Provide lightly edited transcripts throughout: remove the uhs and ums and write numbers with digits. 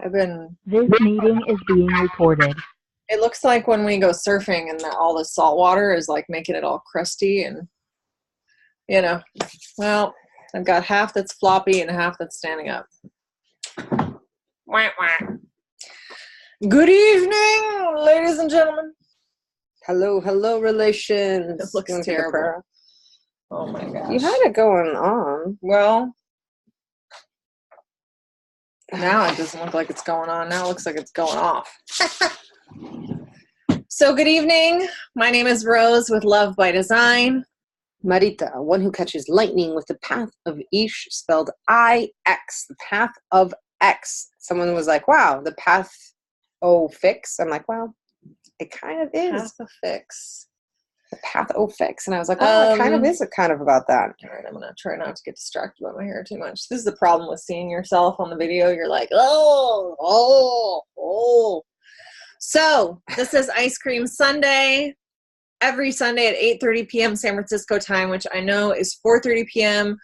This meeting is being recorded. It looks like when we go surfing and all the salt water is like making it all crusty and, well, I've got half that's floppy and half that's standing up. Wah, wah. Good evening, ladies and gentlemen. Hello, relations. It looks terrible. Oh my gosh. You had it going on. Well, now it doesn't look like it's going on. Now it looks like it's going off. So good evening. My name is Rose with Love by Design. Marita, one who catches lightning with the path of Ish, spelled I-X, the path of X. Someone was like, wow, the path fix. I'm like, well, it kind of is. Path of fix. The path fix. And I was like, well, it kind of is kind of about that. All right, I'm going to try not to get distracted by my hair too much. This is the problem with seeing yourself on the video. You're like, oh. So this is Ice Cream Sunday. Every Sunday at 8:30 p.m. San Francisco time, which I know is 4:30 p.m.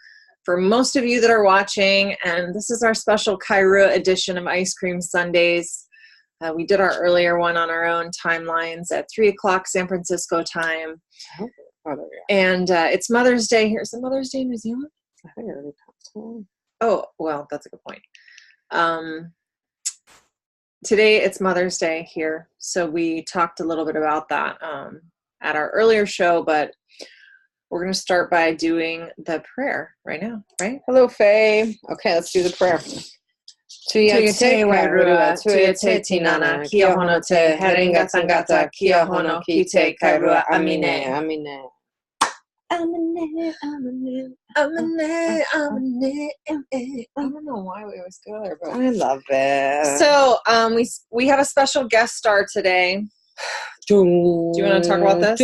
for most of you that are watching. And this is our special KaiRua edition of Ice Cream Sundays. We did our earlier one on our own timelines at 3 o'clock San Francisco time. And it's Mother's Day here. Is it Mother's Day in New Zealand? I think it already passed. Oh, well, that's a good point. Today it's Mother's Day here. So we talked a little bit about that at our earlier show, but we're going to start by doing the prayer right now, right? Hello, Faye. Okay, let's do the prayer. Tuya te KaiRua, tuya te tinana, kia hono te herenga tangata, kia hono ki te KaiRua, amine, amine. Amine, amine, amine, amine. I don't know why we always go there, but I love it. So we have a special guest star today. Do you want to talk about this?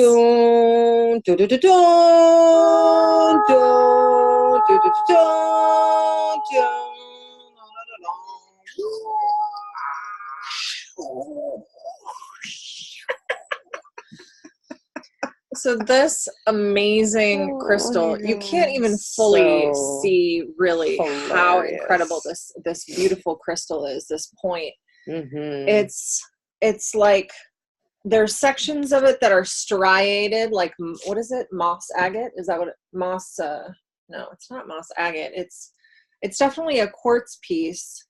So this amazing crystal, you can't even fully see really hilarious. How incredible this beautiful crystal is, this point. Mm-hmm. It's like there's sections of it that are striated, like, what is it? Moss agate? Is that what moss? No, it's not moss agate. It's definitely a quartz piece,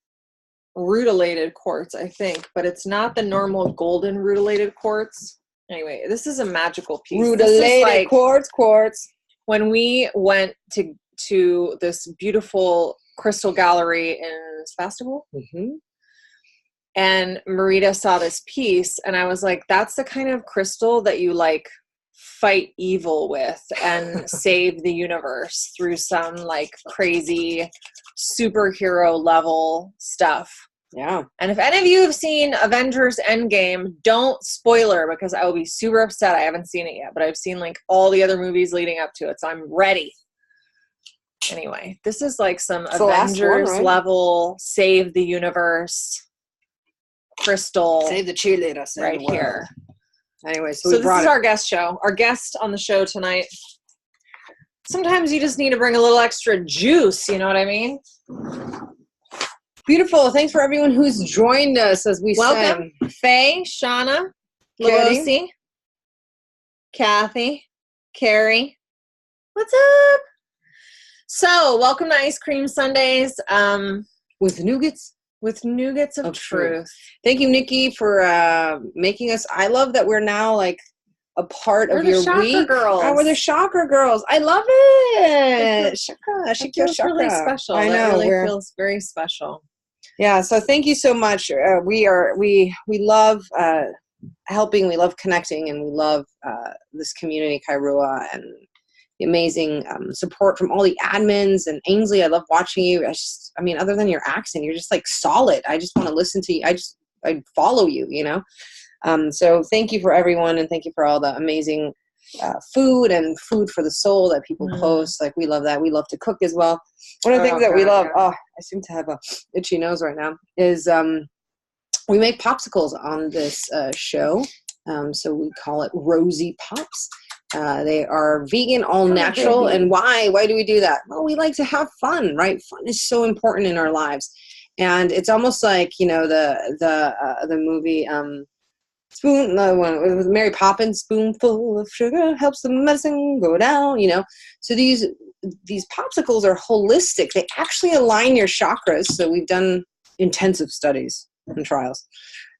rutilated quartz, I think, but it's not the normal golden rutilated quartz. Anyway, this is a magical piece. Rutilated like, quartz. When we went to this beautiful crystal gallery in Sebastopol, mm-hmm. and Marita saw this piece, and I was like, that's the kind of crystal that you like fight evil with and save the universe through some like crazy superhero level stuff. Yeah. And if any of you have seen Avengers Endgame, don't spoiler because I will be super upset. I haven't seen it yet, but I've seen like all the other movies leading up to it, so I'm ready. Anyway, this is like some Avengers level save the universe crystal. Save the cheerleaders right here. Anyway, so this is our guest show. Our guest on the show tonight. Sometimes you just need to bring a little extra juice, you know what I mean? Beautiful. Thanks for everyone who's joined us as we welcome. Faye, Shauna, Rosie, Kathy, Carrie. What's up? So, welcome to Ice Cream Sundays. With Nougats. With Nougats of Truth. Thank you, Nikki, for making us. I love that we're now like a part of your week. Girls. Oh, we're the Chakra girls. I love it. Chakra. She feels Chakra. Really special. I know. That really feels very special. Yeah. So thank you so much. We love helping. We love connecting, and we love this community, KaiRua, and the amazing support from all the admins. And Ainsley, I love watching you. I mean, other than your accent, you're just like solid. I just want to listen to you. I follow you, you know? So thank you for everyone. And thank you for all the amazing food and food for the soul that people post. Like, we love that. We love to cook as well. One of the things that we love, I seem to have a itchy nose right now, is we make popsicles on this show. So we call it Rosie Pops. They are vegan, all natural. And why do we do that? Well, we like to have fun, right? Fun is so important in our lives. And it's almost like, you know, the movie the one with Mary Poppins, spoonful of sugar helps the medicine go down, you know. So these popsicles are holistic. They actually align your chakras. So we've done intensive studies and trials,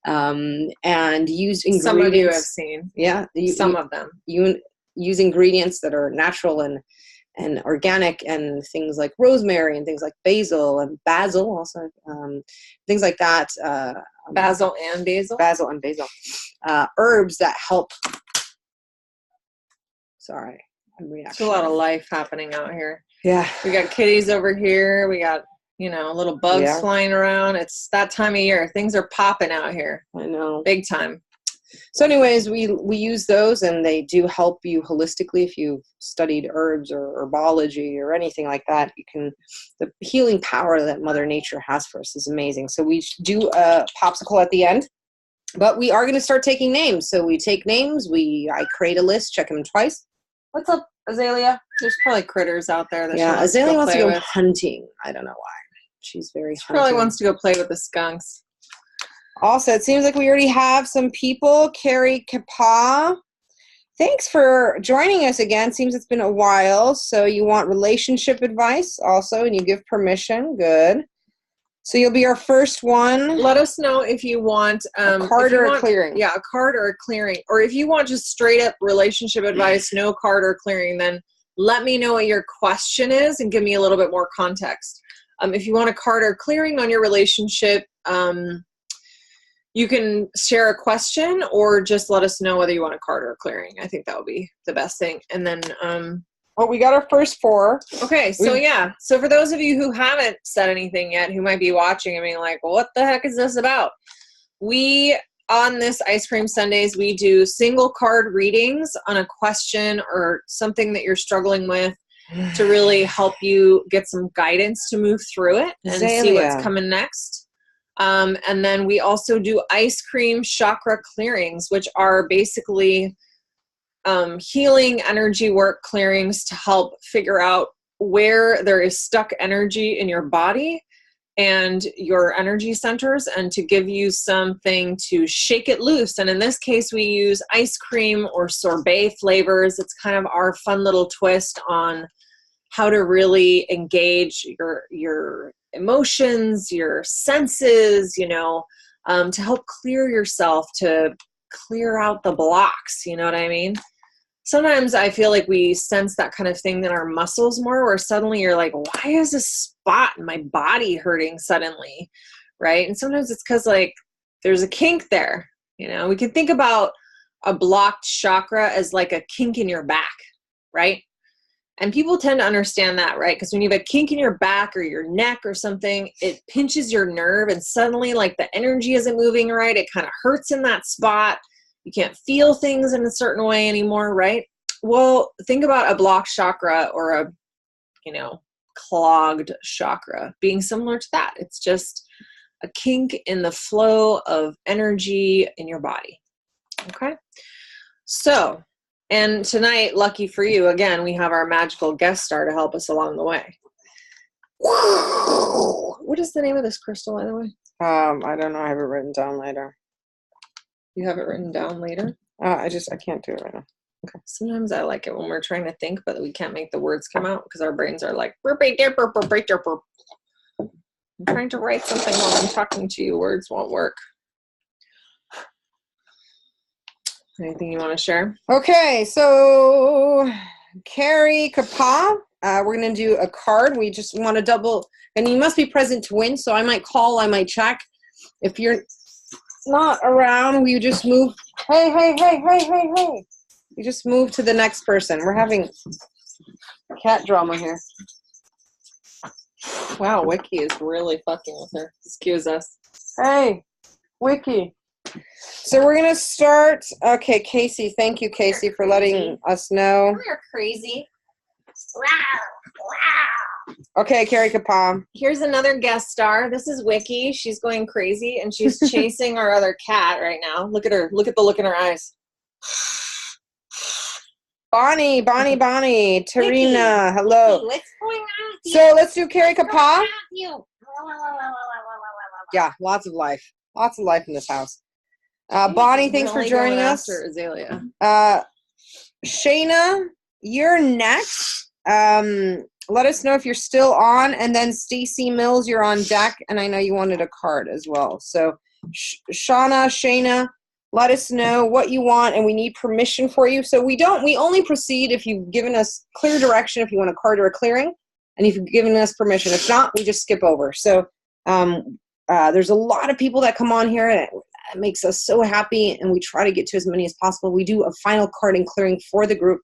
and use ingredients. Some of you have seen. Yeah. Some of them. You use ingredients that are natural and organic, and things like rosemary and things like basil and basil also, things like that. Basil and basil? Basil and basil. Herbs that help. Sorry, I'm reacting. There's a lot of life happening out here. Yeah. We got kitties over here. We got, you know, little bugs flying around. It's that time of year. Things are popping out here. I know. Big time. So anyways, we use those, and they do help you holistically. If you've studied herbs or herbology or anything like that, the healing power that Mother Nature has for us is amazing. So we do a popsicle at the end, but we are going to start taking names. So we take names. I create a list, check them twice. What's up, Azalea? There's probably critters out there that Azalea wants to go with. hunting. I don't know why. She's very She probably wants to go play with the skunks. Also, it seems like we already have some people. Carrie Kapa, thanks for joining us again. Seems it's been a while. So you want relationship advice also, and you give permission. Good. So you'll be our first one. Let us know if you want a card or a clearing. Yeah, a card or a clearing. Or if you want just straight up relationship advice, no card or clearing, then let me know what your question is and give me a little bit more context. If you want a card or clearing on your relationship, you can share a question or just let us know whether you want a card or a clearing. I think that would be the best thing. And then, well, we got our first 4. Okay. So yeah. So for those of you who haven't said anything yet, who might be watching and being like, well, what the heck is this about? On this Ice Cream Sundays, we do single card readings on a question or something that you're struggling with to really help you get some guidance to move through it and see what's coming next. And then we also do ice cream chakra clearings, which are basically healing energy work clearings to help figure out where there is stuck energy in your body and your energy centers, and to give you something to shake it loose. And in this case, we use ice cream or sorbet flavors. It's kind of our fun little twist on how to really engage your emotions, your senses, you know, to help clear yourself, to clear out the blocks. You know what I mean? Sometimes I feel like we sense that kind of thing in our muscles more, where suddenly you're like, why is this spot in my body hurting suddenly? Right? And sometimes it's because like there's a kink there. You know, we can think about a blocked chakra as like a kink in your back, right? And people tend to understand that, right? Because when you have a kink in your back or your neck or something, it pinches your nerve, and suddenly like the energy isn't moving right. It kind of hurts in that spot. You can't feel things in a certain way anymore, right? Well, think about a blocked chakra or a, you know, clogged chakra being similar to that. It's just a kink in the flow of energy in your body. Okay? So, and tonight, lucky for you, again, we have our magical guest star to help us along the way. What is the name of this crystal, by the way? I don't know. I have it written down later. You have it written down later? I can't do it right now. Okay. Sometimes I like it when we're trying to think, but we can't make the words come out because our brains are like, I'm trying to write something while I'm talking to you. Words won't work. Anything you want to share? Okay, so Carrie Kapa, we're going to do a card. We just want to double, and you must be present to win, so I might call, I might check. If you're not around, we just move. Hey. You just move to the next person. We're having cat drama here. Wow, Wiki is really fucking with her. Excuse us. Hey, Wiki. So we're going to start. Okay, Casey. Thank you, Casey, for letting us know. We're crazy. Okay, Carrie Kapam. Here's another guest star. This is Wiki. She's going crazy, and she's chasing our other cat right now. Look at her. Look at the look in her eyes. Bonnie. Tarina, Wiki. hello. What's going on with you? So let's do Carrie Kapam. Yeah, lots of life. Lots of life in this house. Bonnie, thanks for joining us. After Azalea. Shayna, you're next. Let us know if you're still on. And then Stacy Mills, you're on deck. And I know you wanted a card as well. So Shauna, Shayna, let us know what you want. And we need permission for you. So we only proceed if you've given us clear direction, if you want a card or a clearing. And if you've given us permission. If not, we just skip over. So there's a lot of people that come on here. And it makes us so happy. And we try to get to as many as possible. We do a final card and clearing for the group.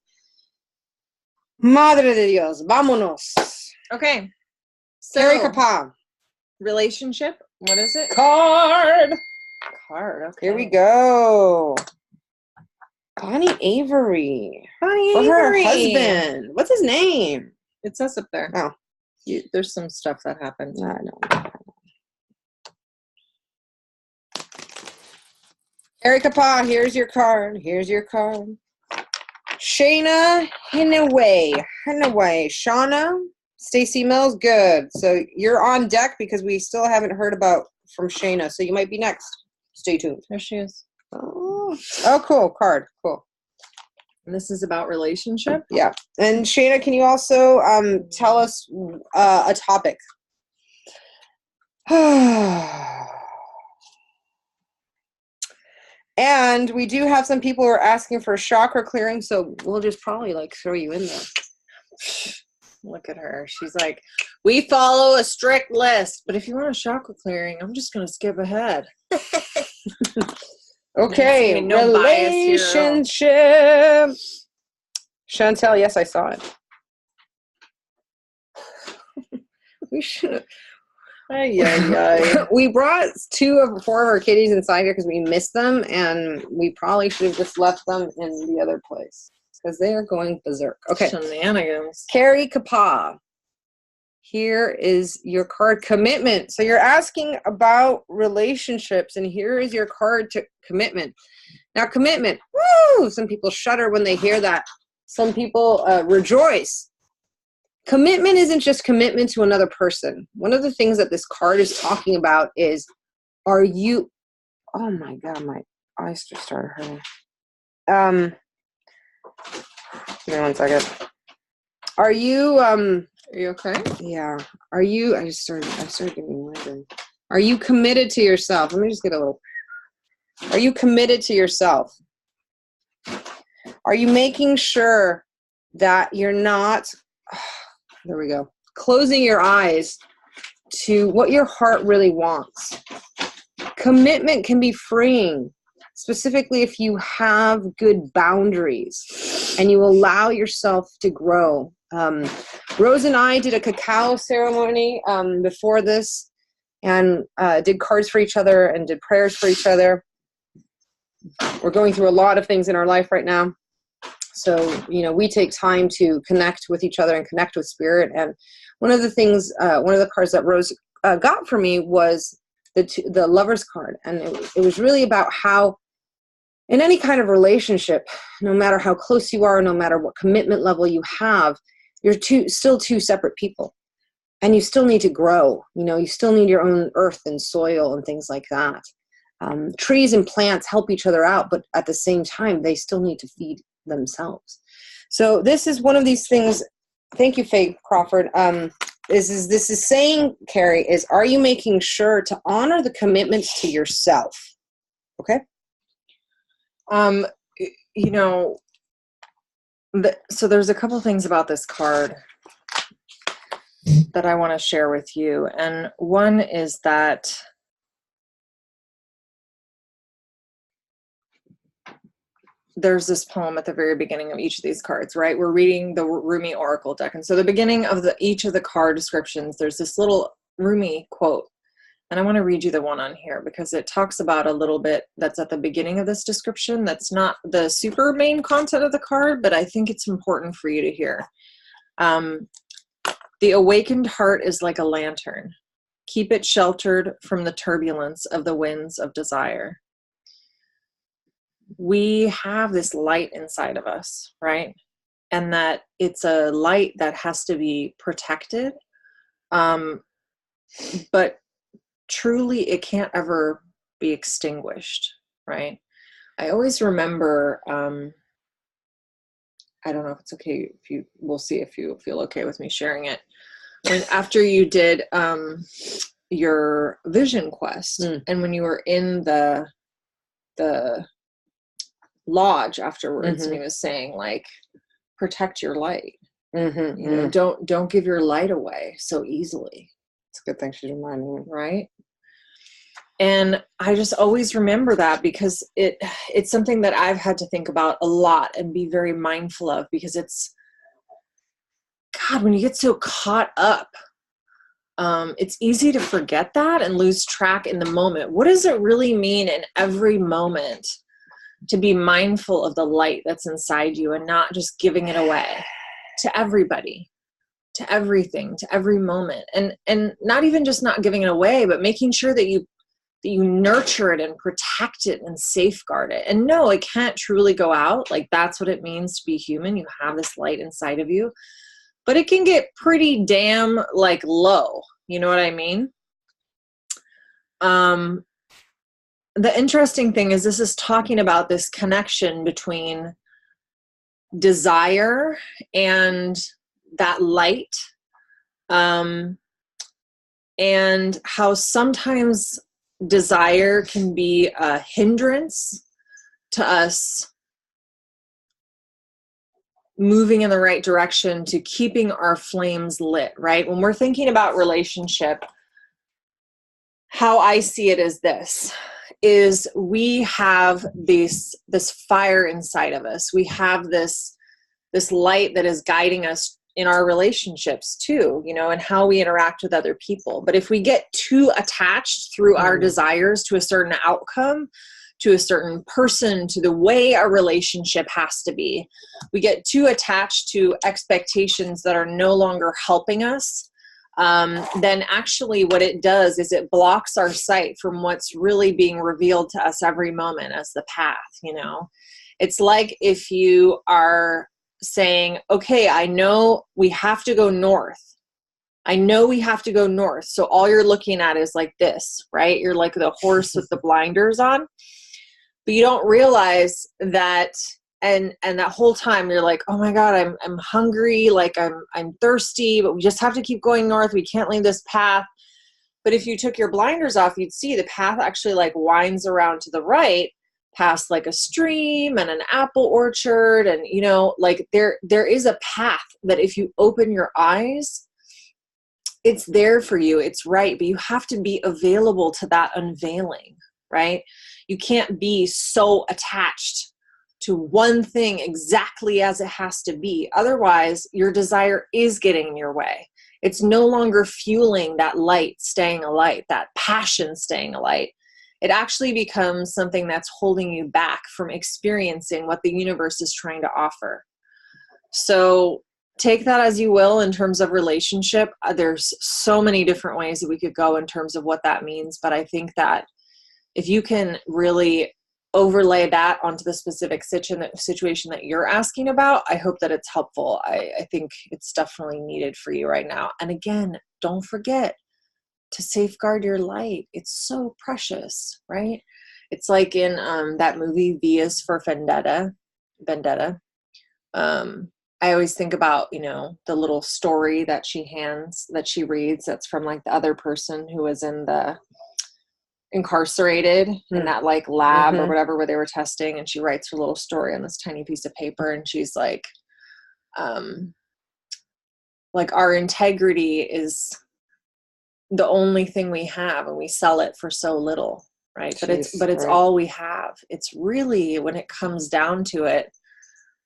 Madre de Dios, vámonos. Okay. Carrie Capa. Relationship. What is it? Card. Okay. Here we go. Bonnie Avery. Bonnie For Avery. her husband. What's his name? It says up there. Oh. There's some stuff that happened. I know. Carrie Capa, here's your card. Here's your card. Shayna Hinaway. Shauna, Stacy Mills, good. So you're on deck because we still haven't heard from Shayna. So you might be next. Stay tuned. There she is. Oh, cool. Card. Cool. And this is about relationship? Yeah. And Shayna, can you also tell us a topic? And we do have some people who are asking for chakra clearing, so we'll just probably throw you in there. Look at her. She's like, we follow a strict list, but if you want a chakra clearing, I'm just going to skip ahead. Okay, no relationship. Chantel, yes, I saw it. We should. We brought 4 of our kitties inside here because we missed them, and we probably should have just left them in the other place because they are going berserk. Okay. Shenanigans. Carrie Capa. Here is your card, commitment. So you're asking about relationships, and here is your card to commitment. Now, commitment. Woo! Some people shudder when they hear that. Some people rejoice. Commitment isn't just commitment to another person. One of the things that this card is talking about is, are you, oh my God, my eyes just started hurting. Give me 1 second. Are you okay? Yeah. I started getting migraine. Are you committed to yourself? Let me just get a little, are you committed to yourself? Are you making sure that you're not, there we go, closing your eyes to what your heart really wants? Commitment can be freeing, specifically if you have good boundaries and you allow yourself to grow. Rose and I did a cacao ceremony before this and did cards for each other and did prayers for each other. We're going through a lot of things in our life right now. So, we take time to connect with each other and connect with spirit. And one of the things, one of the cards that Rose got for me was the Lover's card. And it was really about how in any kind of relationship, no matter how close you are, no matter what commitment level you have, you're still two separate people. And you still need to grow. You still need your own earth and soil and things like that. Trees and plants help each other out, but at the same time, they still need to feed themselves. So this is one of these things. Thank you, Faye Crawford. This is saying, Carrie, is are you making sure to honor the commitments to yourself? Okay. So there's a couple things about this card that I want to share with you. And one is that there's this poem at the very beginning of each of these cards, right? We're reading the Rumi Oracle deck. And so the beginning of each of the card descriptions, there's this little Rumi quote. And I want to read you the one on here because it talks about a little bit that's at the beginning of this description. That's not the super main content of the card, but I think it's important for you to hear. The awakened heart is like a lantern. Keep it sheltered from the turbulence of the winds of desire. We have this light inside of us, right? And that it's a light that has to be protected. But truly, it can't ever be extinguished, right? I always remember, I don't know if it's okay we'll see if you feel okay with me sharing it. When after you did your vision quest, and when you were in the lodge afterwards, and he was saying, like, protect your light. You know, don't give your light away so easily. It's a good thing she's reminding me. Right? And I just always remember that, because it's something that I've had to think about a lot and be very mindful of, because it's, God, when you get so caught up, it's easy to forget that and lose track in the moment. What does it really mean in every moment to be mindful of the light that's inside you and not just giving it away to everybody, to everything, to every moment? And not even just not giving it away, but making sure that you nurture it and protect it and safeguard it. And no, it can't truly go out. Like, that's what it means to be human. You have this light inside of you, but it can get pretty damn, like, low. You know what I mean? The interesting thing is, this is talking about this connection between desire and that light, and how sometimes desire can be a hindrance to us moving in the right direction, to keeping our flames lit, right? When we're thinking about relationship, how I see it is we have this fire inside of us. We have this light that is guiding us in our relationships too, you know, and how we interact with other people. But if we get too attached through our desires to a certain outcome, to a certain person, to the way our relationship has to be, we get too attached to expectations that are no longer helping us, then actually what it does is it blocks our sight from what's really being revealed to us every moment as the path, you know? It's like if you are saying, okay, I know we have to go north. I know we have to go north. So all you're looking at is like this, right? You're like the horse with the blinders on, but you don't realize that. And that whole time you're like, oh my God, I'm hungry. Like I'm thirsty, but we just have to keep going north. We can't leave this path. But if you took your blinders off, you'd see the path actually like winds around to the right, past like a stream and an apple orchard. And, you know, like there is a path that if you open your eyes, it's there for you. It's right. But you have to be available to that unveiling, right? You can't be so attached to one thing exactly as it has to be. Otherwise, your desire is getting in your way. It's no longer fueling that light staying alight, that passion staying alight. It actually becomes something that's holding you back from experiencing what the universe is trying to offer. So take that as you will in terms of relationship. There's so many different ways that we could go in terms of what that means. But I think that if you can really overlay that onto the specific situation that you're asking about, I hope that it's helpful. I think it's definitely needed for you right now. And again, don't forget to safeguard your light. It's so precious, right? It's like in that movie V is for Vendetta. I always think about, you know, the little story that she reads that's from like the other person who was incarcerated in that like lab or whatever where they were testing, and she writes her little story on this tiny piece of paper, and she's like our integrity is the only thing we have, and we sell it for so little, right? Jeez, but it's right. All we have. It's really, when it comes down to it,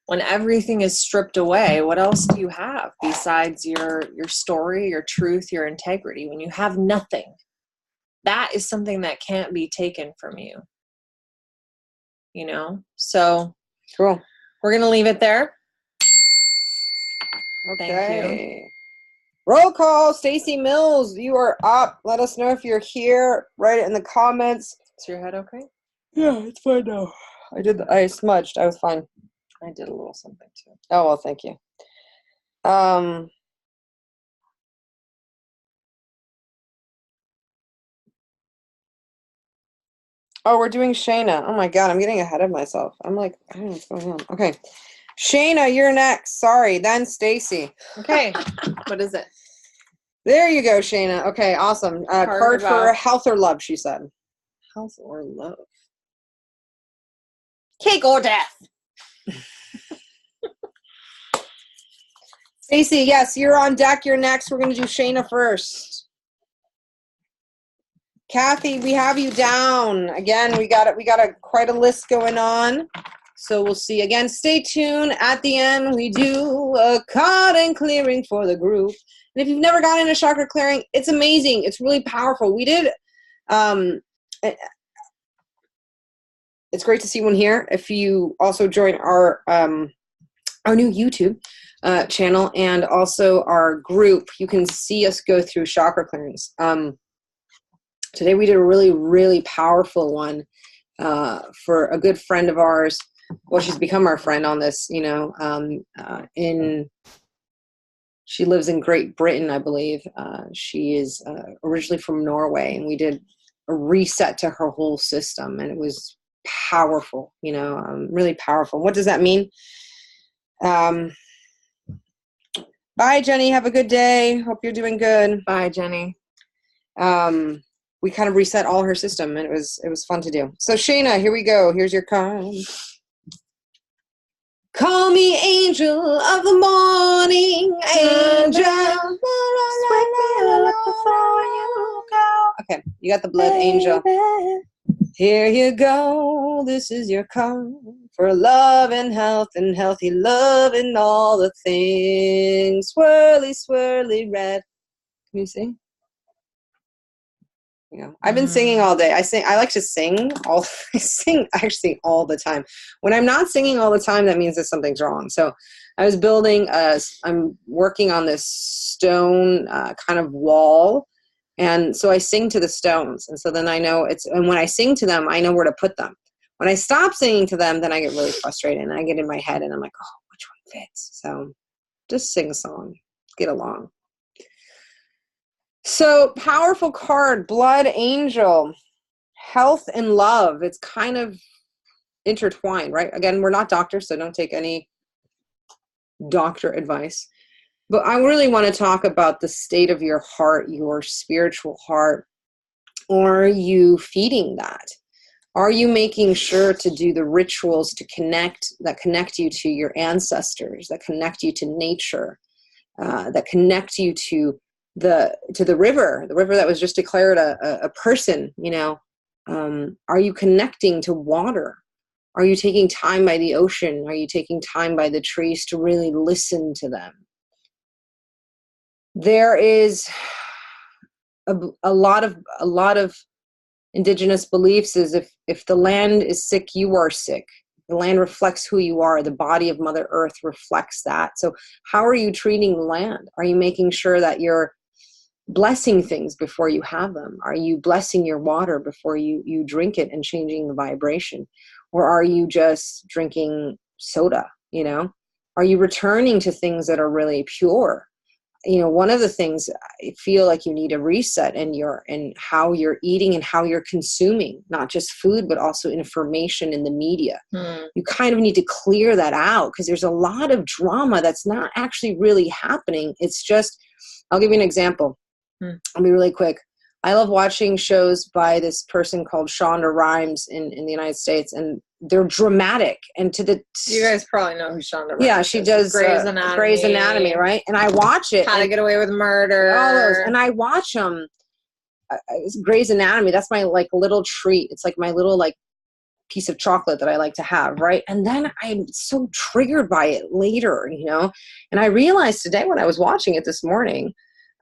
when everything is stripped away, what else do you have besides your story, your truth, your integrity? When you have nothing, that is something that can't be taken from you, you know? So cool. We're going to leave it there. Okay. Thank you. Roll call. Stacy Mills, you are up. Let us know if you're here. Write it in the comments. Is your head okay? Yeah, it's fine now. I smudged. I was fine. I did a little something too. Oh, well, thank you. Oh, we're doing Shayna. Oh my God, I'm getting ahead of myself. I'm like, I don't know what's going on. Okay. Shayna, you're next. Sorry. Then Stacy. Okay. What is it? There you go, Shayna. Okay, awesome. Card for about- health or love, she said. Health or love? Cake or death? Stacy, yes, you're on deck. You're next. We're going to do Shayna first. Kathy, we have you down. Again, we got quite a list going on. So we'll see. Again, stay tuned. At the end, we do a card and clearing for the group. And if you've never gotten into chakra clearing, it's amazing. It's really powerful. We did. It's great to see one here. If you also join our new YouTube channel and also our group, you can see us go through chakra clearings. Today we did a really, really powerful one for a good friend of ours. Well, she's become our friend on this, you know, she lives in Great Britain, I believe. She is originally from Norway, and we did a reset to her whole system, and it was powerful, you know, really powerful. What does that mean? Bye, Jenny. Have a good day. Hope you're doing good. Bye, Jenny. We kind of reset all her system, and it was fun to do. So Shayna, here we go. Here's your card. Call me angel of the morning, angel. Okay, you got the blood angel. Here you go. This is your card for love and health and healthy love and all the things. Swirly, swirly red. Can you see? You know, I've been singing all day. I like to sing. I sing actually all the time. When I'm not singing all the time, that means that something's wrong. So I was I'm working on this stone kind of wall. And so I sing to the stones. And so then I know and when I sing to them, I know where to put them. When I stop singing to them, then I get really frustrated and I get in my head and I'm like, oh, which one fits? So just sing a song, get along. So powerful card, blood angel, health and love. It's kind of intertwined, right? Again, we're not doctors, so don't take any doctor advice. But I really want to talk about the state of your heart, your spiritual heart. Are you feeding that? Are you making sure to do the rituals that connect you to your ancestors, that connect you to nature, that connect you to the river that was just declared a person, you know? Are you connecting to water? Are you taking time by the ocean? Are you taking time by the trees to really listen to them? There is a lot of indigenous beliefs is if the land is sick, you are sick. The land reflects who you are. The body of Mother Earth reflects that. So how are you treating the land? Are you making sure that you're blessing things before you have them? Are you blessing your water before you drink it and changing the vibration? Or are you just drinking soda, you know? Are you returning to things that are really pure? You know, one of the things I feel like you need a reset in how you're eating and how you're consuming, not just food, but also information in the media. You kind of need to clear that out because there's a lot of drama that's not actually really happening. It's just, I'll give you an example. I'll be really quick. I love watching shows by this person called Shonda Rhimes in the United States, and they're dramatic. And you guys probably know who Shonda Rhimes yeah, she does Grey's Anatomy, right? And I watch it. How to Get Away with Murder. All those, and I watch them. Grey's Anatomy. That's my like little treat. It's like my little like piece of chocolate that I like to have, right? And then I'm so triggered by it later, you know. And I realized today when I was watching it this morning.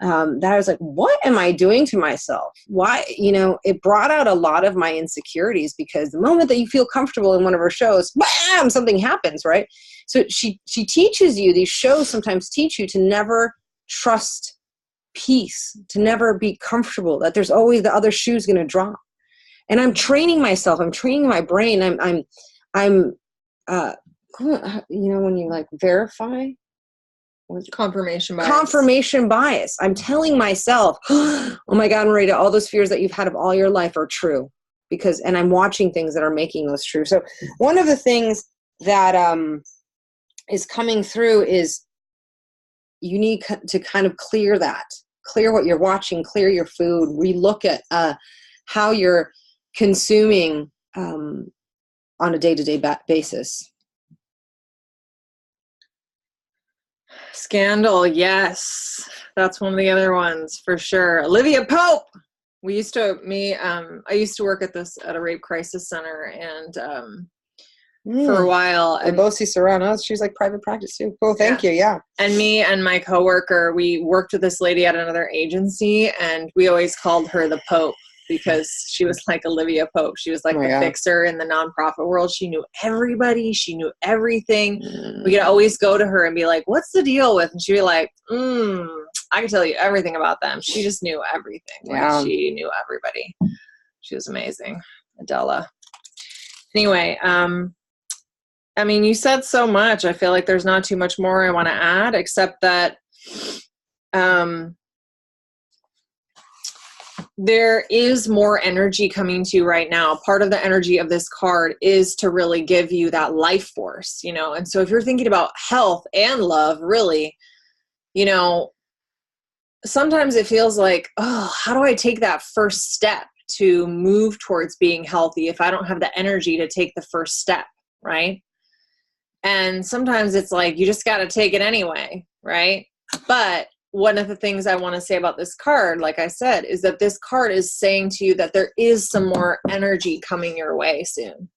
That I was like, what am I doing to myself? Why, you know, it brought out a lot of my insecurities because the moment that you feel comfortable in one of her shows, bam, something happens, right? So she teaches you, these shows sometimes teach you to never trust peace, to never be comfortable, that there's always the other shoe's going to drop. And I'm training myself, I'm training my brain. I'm you know, when you like verify, confirmation bias. I'm telling myself, oh my God, Marita, all those fears that you've had of all your life are true. because, and I'm watching things that are making those true. So one of the things that is coming through is you need to kind of clear what you're watching, clear your food, relook at how you're consuming on a day-to-day basis. Scandal, yes. That's one of the other ones for sure. Olivia Pope. I used to work at a rape crisis center, and for a while. And Rosie Serrano, she's like private practice too. Cool, thank you, yeah. And me and my coworker, we worked with this lady at another agency, and we always called her the Pope because she was like Olivia Pope. She was like fixer in the nonprofit world. She knew everybody. She knew everything. We could always go to her and be like, what's the deal with? And she'd be like, I can tell you everything about them. She just knew everything. Yeah. Like, she knew everybody. She was amazing. Adela. Anyway, I mean, you said so much. I feel like there's not too much more I want to add, except that there is more energy coming to you right now. Part of the energy of this card is to really give you that life force, you know? And so if you're thinking about health and love, really, you know, sometimes it feels like, oh, how do I take that first step to move towards being healthy if I don't have the energy to take the first step, right? And sometimes it's like, you just got to take it anyway, right? But one of the things I want to say about this card, like I said, is that this card is saying to you that there is some more energy coming your way soon.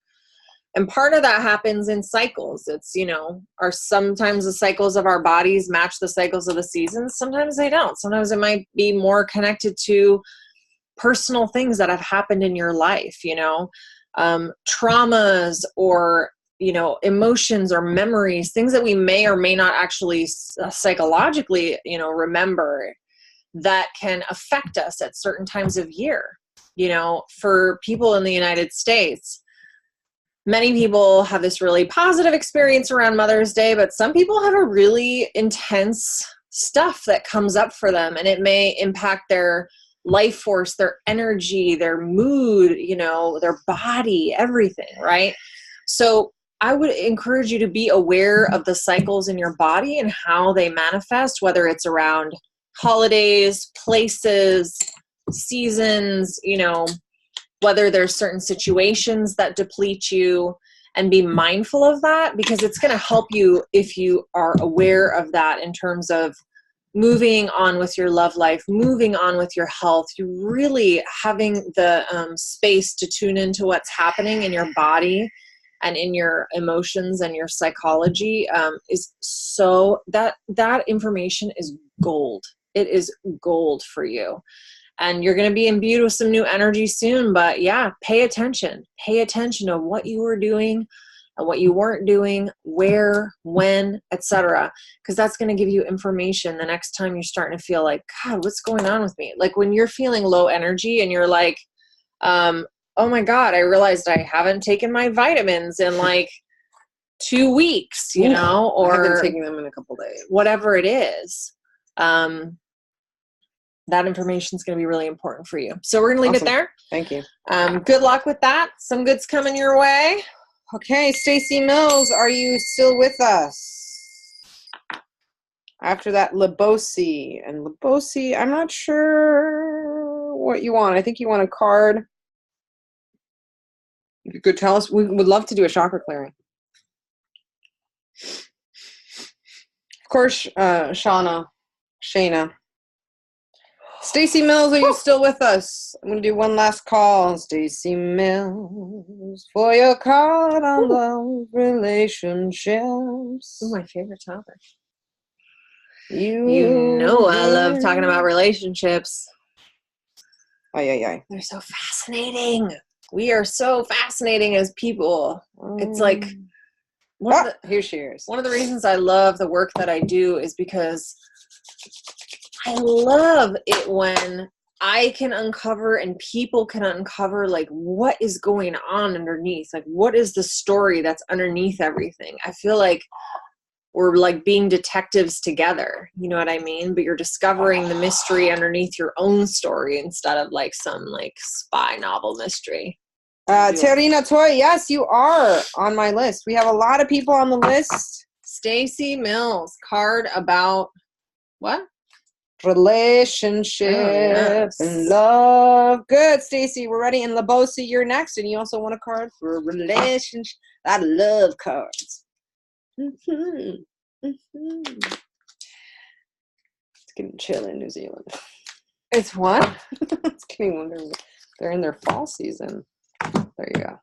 And part of that happens in cycles. It's, you know, sometimes the cycles of our bodies match the cycles of the seasons. Sometimes they don't. Sometimes it might be more connected to personal things that have happened in your life, you know, traumas or, you know, emotions or memories, things that we may or may not actually psychologically, you know, remember that can affect us at certain times of year. You know, for people in the United States, many people have this really positive experience around Mother's Day, but some people have a really intense stuff that comes up for them, and it may impact their life force, their energy, their mood, you know, their body, everything, right? So I would encourage you to be aware of the cycles in your body and how they manifest, whether it's around holidays, places, seasons, you know, whether there's certain situations that deplete you, and be mindful of that, because it's going to help you if you are aware of that in terms of moving on with your love life, moving on with your health. You really having the space to tune into what's happening in your body and in your emotions and your psychology is so, that information is gold. It is gold for you. And you're going to be imbued with some new energy soon, but yeah, pay attention. Pay attention to what you were doing and what you weren't doing, where, when, etc. Because that's going to give you information the next time you're starting to feel like, God, what's going on with me? Like when you're feeling low energy and you're like, oh my God, I realized I haven't taken my vitamins in like 2 weeks, you know, or I haven't taken them in a couple days. Whatever it is. That information is going to be really important for you. So we're going to leave it there. Thank you. Good luck with that. Some good's coming your way. Okay, Stacy Mills, are you still with us? After that, Labosi. And Labosi, I'm not sure what you want. I think you want a card. If you could tell us, we would love to do a chakra clearing. Of course, Shayna. Stacy Mills, are you still with us? I'm going to do one last call. Stacy Mills, for your card on love relationships. Ooh, my favorite topic. You know I love talking about relationships. Ay. They're so fascinating. We are so fascinating as people. It's like, here she is. One of the reasons I love the work that I do is because I love it when I can uncover and people can uncover like what is going on underneath. Like what is the story that's underneath everything? I feel like we're like being detectives together. You know what I mean? But you're discovering the mystery underneath your own story instead of like some like spy novel mystery. Terina Toy, yes, you are on my list. We have a lot of people on the list. Stacy Mills, card about what? Relationship and love. Good, Stacy. We're ready. And Labosi, you're next. And you also want a card for a relationship. I love cards. It's getting chill in New Zealand. It's what? It's getting wonder. They're in their fall season. There you go.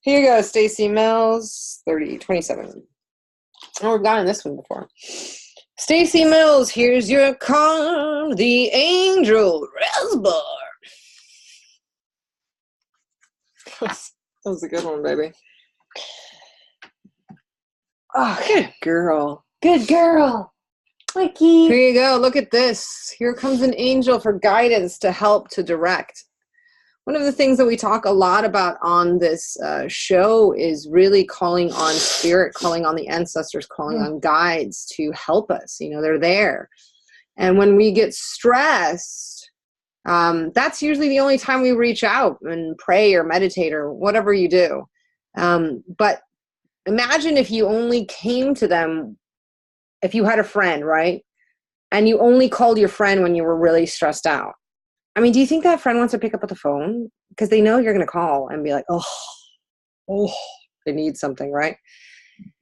Here you go, Stacy Mills, 27. Oh, we've gotten this one before. Stacy Mills, here's your card, the Angel Raspberry. That was a good one, baby. Oh, good girl. Good girl. Wiki. Here you go. Look at this. Here comes an angel for guidance, to help, to direct. One of the things that we talk a lot about on this show is really calling on spirit, calling on the ancestors, calling on guides to help us. You know, they're there. And when we get stressed, that's usually the only time we reach out and pray or meditate or whatever you do. But imagine if you only came to them, if you had a friend, right? And you only called your friend when you were really stressed out. I mean, do you think that friend wants to pick up the phone? Because they know you're going to call and be like, oh, they need something, right?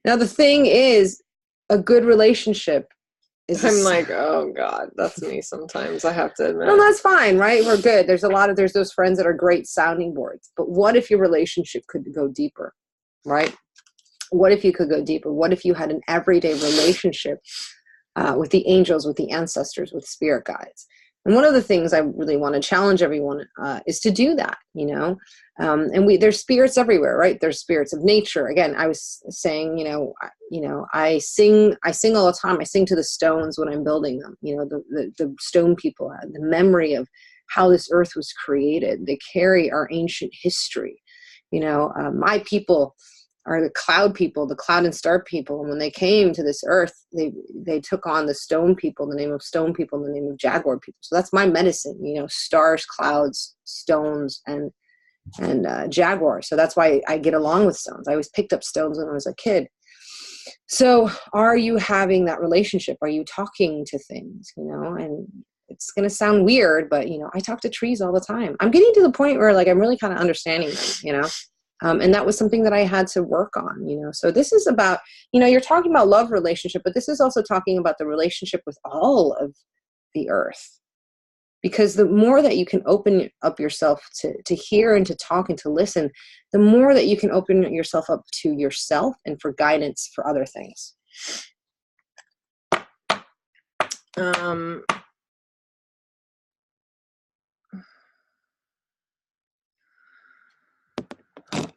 Now, the thing is, a good relationship is... I'm like, oh, God, that's me sometimes, I have to admit. No, that's fine, right? We're good. There's those friends that are great sounding boards. But what if your relationship could go deeper, right? What if you could go deeper? What if you had an everyday relationship with the angels, with the ancestors, with spirit guides? And one of the things I really want to challenge everyone is to do that, you know. And there's spirits everywhere, right? There's spirits of nature. Again, I was saying, I sing all the time. I sing to the stones when I'm building them. You know, the stone people, the memory of how this earth was created. They carry our ancient history. You know, my people are the cloud people, the cloud and star people. And when they came to this earth, they took on the stone people, the name of stone people, and the name of jaguar people. So that's my medicine, you know, stars, clouds, stones, and jaguar. So that's why I get along with stones. I always picked up stones when I was a kid. So are you having that relationship? Are you talking to things, you know? And it's going to sound weird, but, you know, I talk to trees all the time. I'm getting to the point where, like, I'm really kind of understanding them, you know? And that was something that I had to work on, you know. So this is about, you know, you're talking about love relationship, but this is also talking about the relationship with all of the earth. Because the more that you can open up yourself to hear and to talk and to listen, the more that you can open yourself up to yourself and for guidance for other things.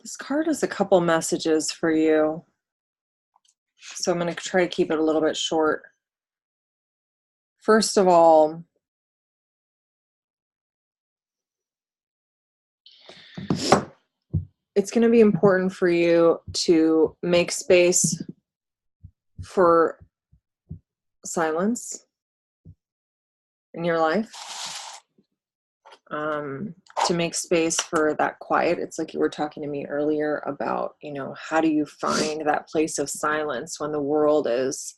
This card has a couple messages for you. So I'm going to try to keep it a little bit short. First of all, it's going to be important for you to make space for silence in your life. To make space for that quiet. It's like you were talking to me earlier about, you know, how do you find that place of silence when the world is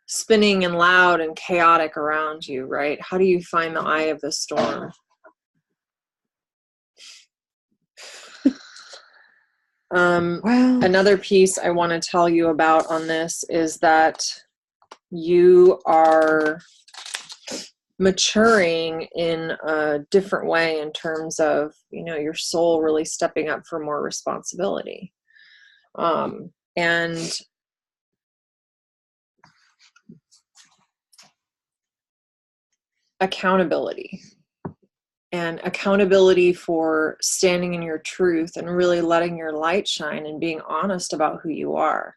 spinning and loud and chaotic around you, right? How do you find the eye of the storm? Another piece I want to tell you about on this is that you are maturing in a different way in terms of, you know, your soul really stepping up for more responsibility. And accountability. And accountability for standing in your truth and really letting your light shine and being honest about who you are.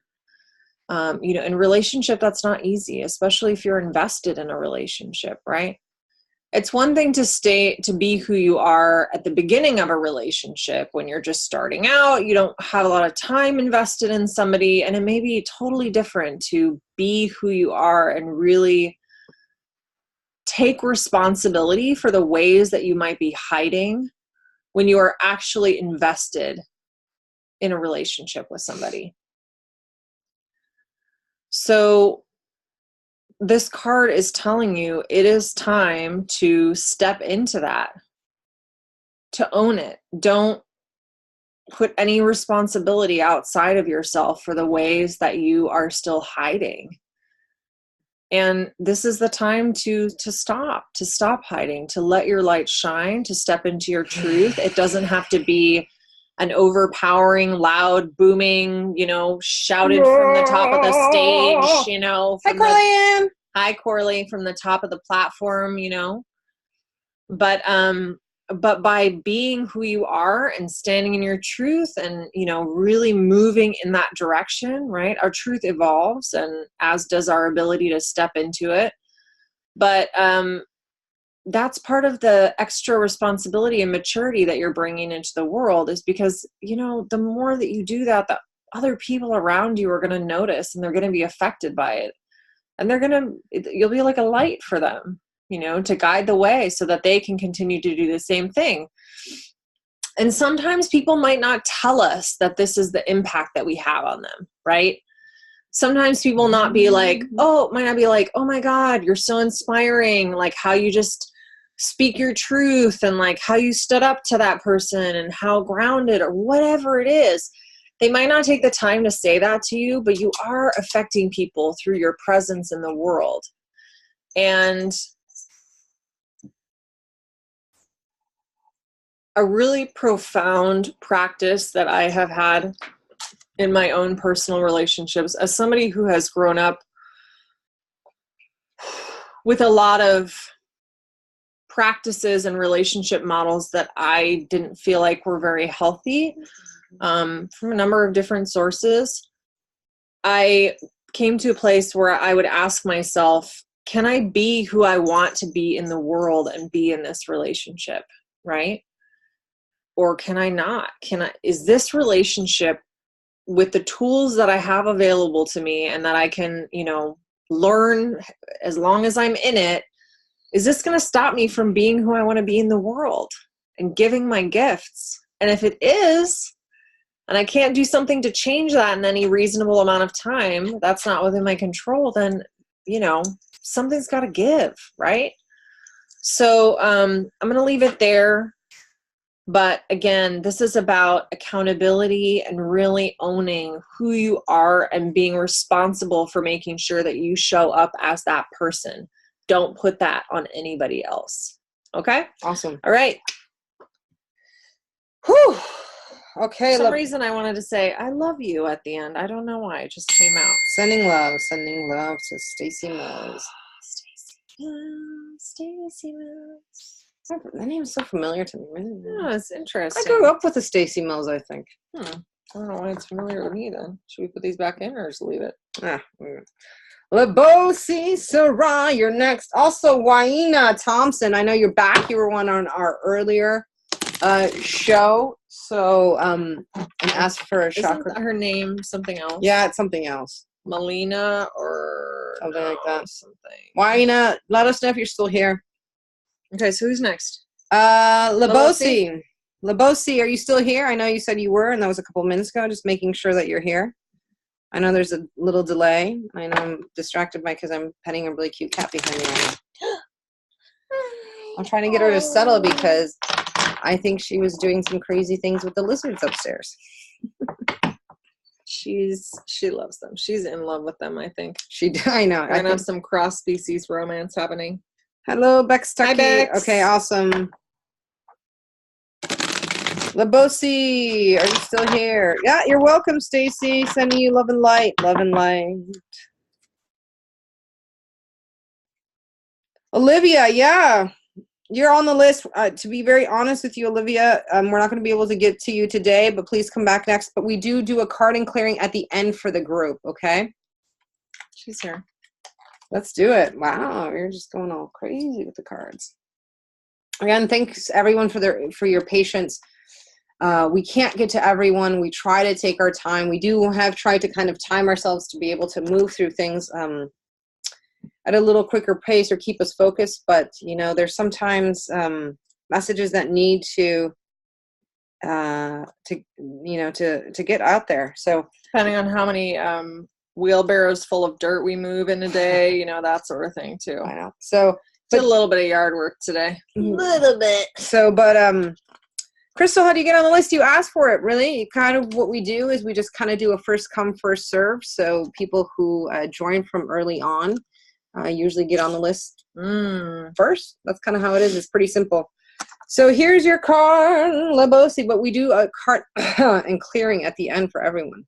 You know, in relationship, that's not easy, especially if you're invested in a relationship, right? It's one thing to be who you are at the beginning of a relationship when you're just starting out, you don't have a lot of time invested in somebody, and it may be totally different to be who you are and really take responsibility for the ways that you might be hiding when you are actually invested in a relationship with somebody. So this card is telling you it is time to step into that, to own it. Don't put any responsibility outside of yourself for the ways that you are still hiding. And this is the time to stop hiding, to let your light shine, to step into your truth. It doesn't have to be an overpowering, loud, booming, shouted from the top of the stage, Hi, Corley. Hi, Corley, from the top of the platform, But by being who you are and standing in your truth and, really moving in that direction, right? Our truth evolves, and as does our ability to step into it. But that's part of the extra responsibility and maturity that you're bringing into the world, is because, the more that you do that, the other people around you are going to notice, and they're going to be affected by it. And you'll be like a light for them, to guide the way so that they can continue to do the same thing. And sometimes people might not tell us that this is the impact that we have on them, right? Sometimes people might not be like, oh my God, you're so inspiring. Like how you just speak your truth, and like how you stood up to that person, and how grounded, or whatever it is. They might not take the time to say that to you, but you are affecting people through your presence in the world. And a really profound practice that I have had in my own personal relationships, as somebody who has grown up with a lot of practices and relationship models that I didn't feel like were very healthy, from a number of different sources, I came to a place where I would ask myself, can I be who I want to be in the world and be in this relationship, right? Or can I not? Is this relationship, with the tools that I have available to me and that I can, learn as long as I'm in it, is this going to stop me from being who I want to be in the world and giving my gifts? And if it is, and I can't do something to change that in any reasonable amount of time, that's not within my control, then, something's got to give, right? So I'm going to leave it there. But again, this is about accountability and really owning who you are and being responsible for making sure that you show up as that person. Don't put that on anybody else. Okay? Awesome. All right. Whew. Okay. For some reason I wanted to say, I love you at the end. I don't know why. It just came out. Sending love to Stacy Mills. Stacy Mills. That name is so familiar to me. Yeah, it's interesting. I grew up with the Stacy Mills, I think. I don't know why it's familiar to me then. Should we put these back in or just leave it? Labosi Sarah, you're next. Also, Waina Thompson. I know you're back. You were one on our earlier show. So, and ask for a chakra. Isn't her name something else? Yeah, it's something else. Melina or something like that. Something. Waina, let us know if you're still here. Okay, so who's next? Labosi. Labosi, are you still here? I know you said you were, and that was a couple minutes ago. Just making sure that you're here. I know there's a little delay. I know I'm distracted because I'm petting a really cute cat behind me right now. I'm trying to get her to settle because I think she was doing some crazy things with the lizards upstairs. She loves them. She's in love with them, I think. I know. We're gonna have some cross-species romance happening. Hello, Bex Tucky. Hi, Bex. Okay, awesome. Labosi, are you still here? Yeah, you're welcome, Stacy. Sending you love and light. Love and light. Olivia, yeah. You're on the list. To be very honest with you, Olivia, we're not going to be able to get to you today, but please come back next. But we do a card and clearing at the end for the group, okay? She's here. Let's do it. Wow, you're just going all crazy with the cards. Again, thanks everyone for your patience. We can't get to everyone. We try to take our time. We do have tried to kind of time ourselves to be able to move through things at a little quicker pace or keep us focused. But, there's sometimes messages that need to to get out there. So depending on how many wheelbarrows full of dirt we move in a day, that sort of thing too. I know. So did a little bit of yard work today. A little bit. So, but Crystal, how do you get on the list? You asked for it, really. Kind of what we do is we just kind of do a first come, first serve. So people who join from early on usually get on the list first. That's kind of how it is. It's pretty simple. So here's your card, Labosi, but we do a card and clearing at the end for everyone.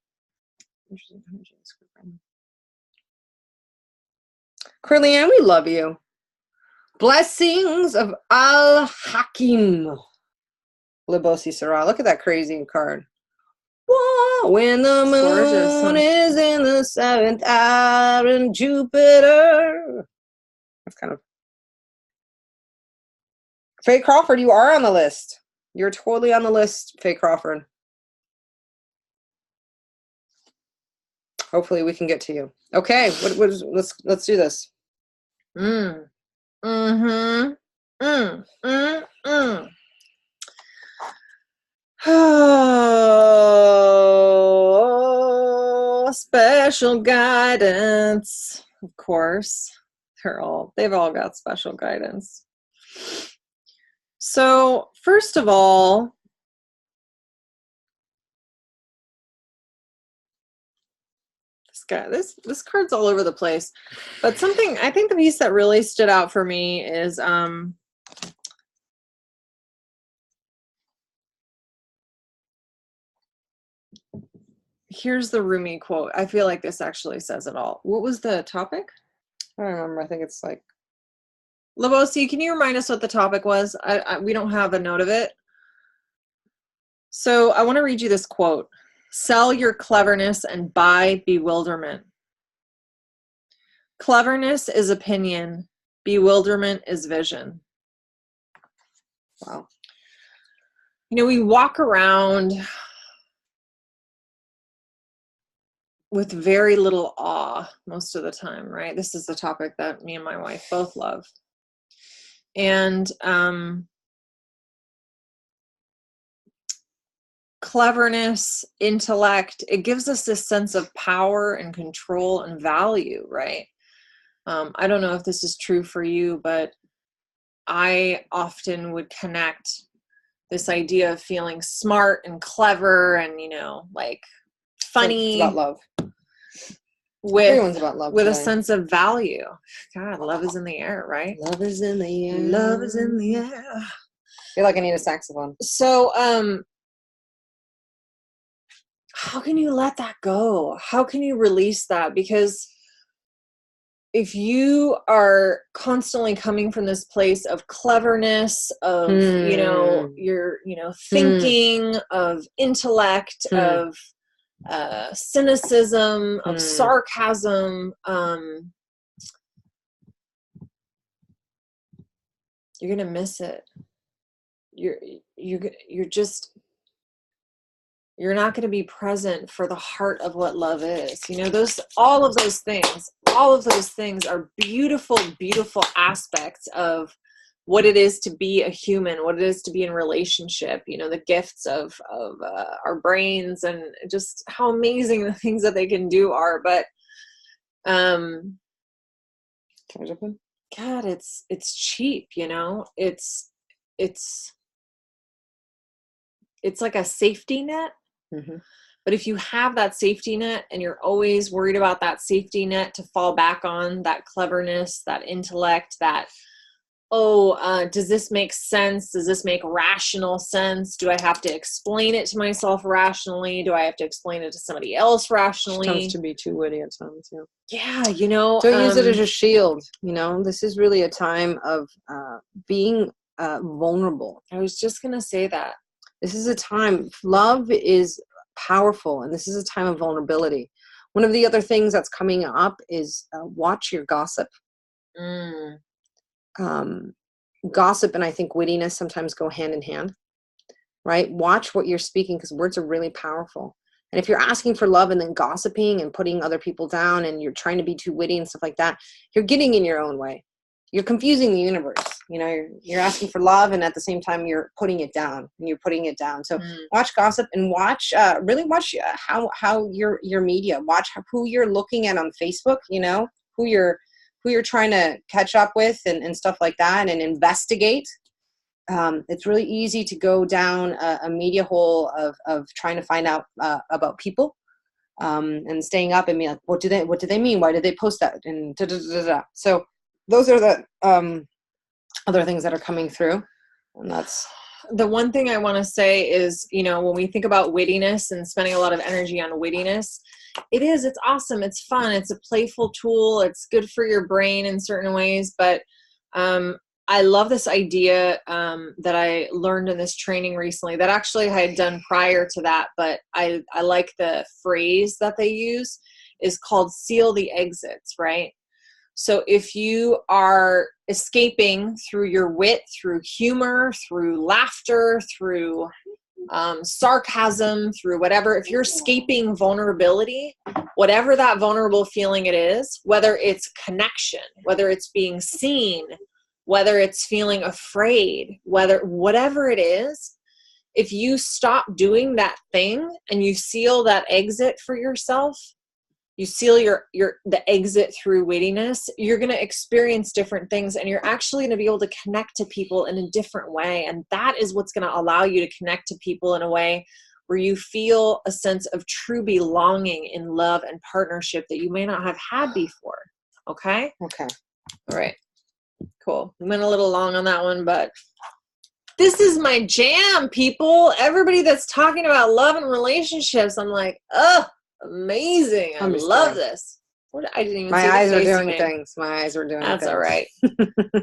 Curlianne, we love you. Blessings of Al-Hakim. Labosi Sarah. Look at that crazy card. Whoa, when the moon is in the 7th hour in Jupiter. That's kind of... Faye Crawford, you are on the list. You're totally on the list, Faye Crawford. Hopefully we can get to you. Okay, let's do this. Oh, special guidance. Of course. They've all got special guidance. So, first of all, this card's all over the place. But something, I think the piece that really stood out for me is here's the Rumi quote. I feel like this actually says it all. What was the topic? I don't remember. I think it's like... Labosi, can you remind us what the topic was? We don't have a note of it. So I want to read you this quote. Sell your cleverness and buy bewilderment. Cleverness is opinion. Bewilderment is vision. Wow. We walk around with very little awe most of the time, right? This is the topic that me and my wife both love. And cleverness, intellect, it gives us this sense of power and control and value, right? I don't know if this is true for you, but I often would connect this idea of feeling smart and clever and, like funny. It's about love. Everyone's about love. With today. A sense of value. God, love is in the air, right? Love is in the air. Love is in the air. I feel like I need a saxophone. So, how can you let that go? How can you release that? Because if you are constantly coming from this place of cleverness, of, you're, thinking, of intellect, of cynicism, of sarcasm, you're gonna miss it. You're not going to be present for the heart of what love is. All of those things are beautiful, beautiful aspects of what it is to be a human, what it is to be in relationship, the gifts of our brains and just how amazing the things that they can do are. But, Can I jump in? God, it's cheap, it's like a safety net. Mm-hmm. But if you have that safety net and you're always worried about that safety net to fall back on, that cleverness, that intellect, that, does this make sense? Does this make rational sense? Do I have to explain it to myself rationally? Do I have to explain it to somebody else rationally? It tends to be too witty at times, yeah. Yeah, Don't use it as a shield, This is really a time of being vulnerable. I was just going to say that. This is a time, love is powerful, and this is a time of vulnerability. One of the other things that's coming up is watch your gossip. Gossip and I think wittiness sometimes go hand in hand, right? Watch what you're speaking, because words are really powerful. And if you're asking for love and then gossiping and putting other people down and you're trying to be too witty and stuff like that, you're getting in your own way. you're confusing the universe. You know, you're asking for love, and at the same time you're putting it down, So watch gossip, and watch really watch how your media, watch who you're looking at on Facebook, you know, who you're trying to catch up with, and stuff like that, and investigate. It's really easy to go down a media hole of trying to find out about people, and staying up and being like, what do they mean? Why did they post that? And da, da, da, da. So those are the other things that are coming through. And that's the one thing I want to say is, you know, when we think about wittiness and spending a lot of energy on wittiness, it's awesome. It's fun. It's a playful tool. It's good for your brain in certain ways. But I love this idea that I learned in this training recently that actually I had done prior to that, but I like the phrase that they use is called seal the exits, right? So if you are escaping through your wit, through humor, through laughter, through sarcasm, through whatever, if you're escaping vulnerability, whatever that vulnerable feeling it is, whether it's connection, whether it's being seen, whether it's feeling afraid, whatever it is, if you stop doing that thing and you seal that exit for yourself, you seal the exit through wittiness, you're going to experience different things, and you're actually going to be able to connect to people in a different way. And that is what's going to allow you to connect to people in a way where you feel a sense of true belonging in love and partnership that you may not have had before. Okay? okay. All right. Cool. Went a little long on that one, but this is my jam, people. Everybody that's talking about love and relationships, I'm like, oh, amazing. I love this. I didn't even see my eyes the are face you doing made. things. My eyes are doing That's things. all right.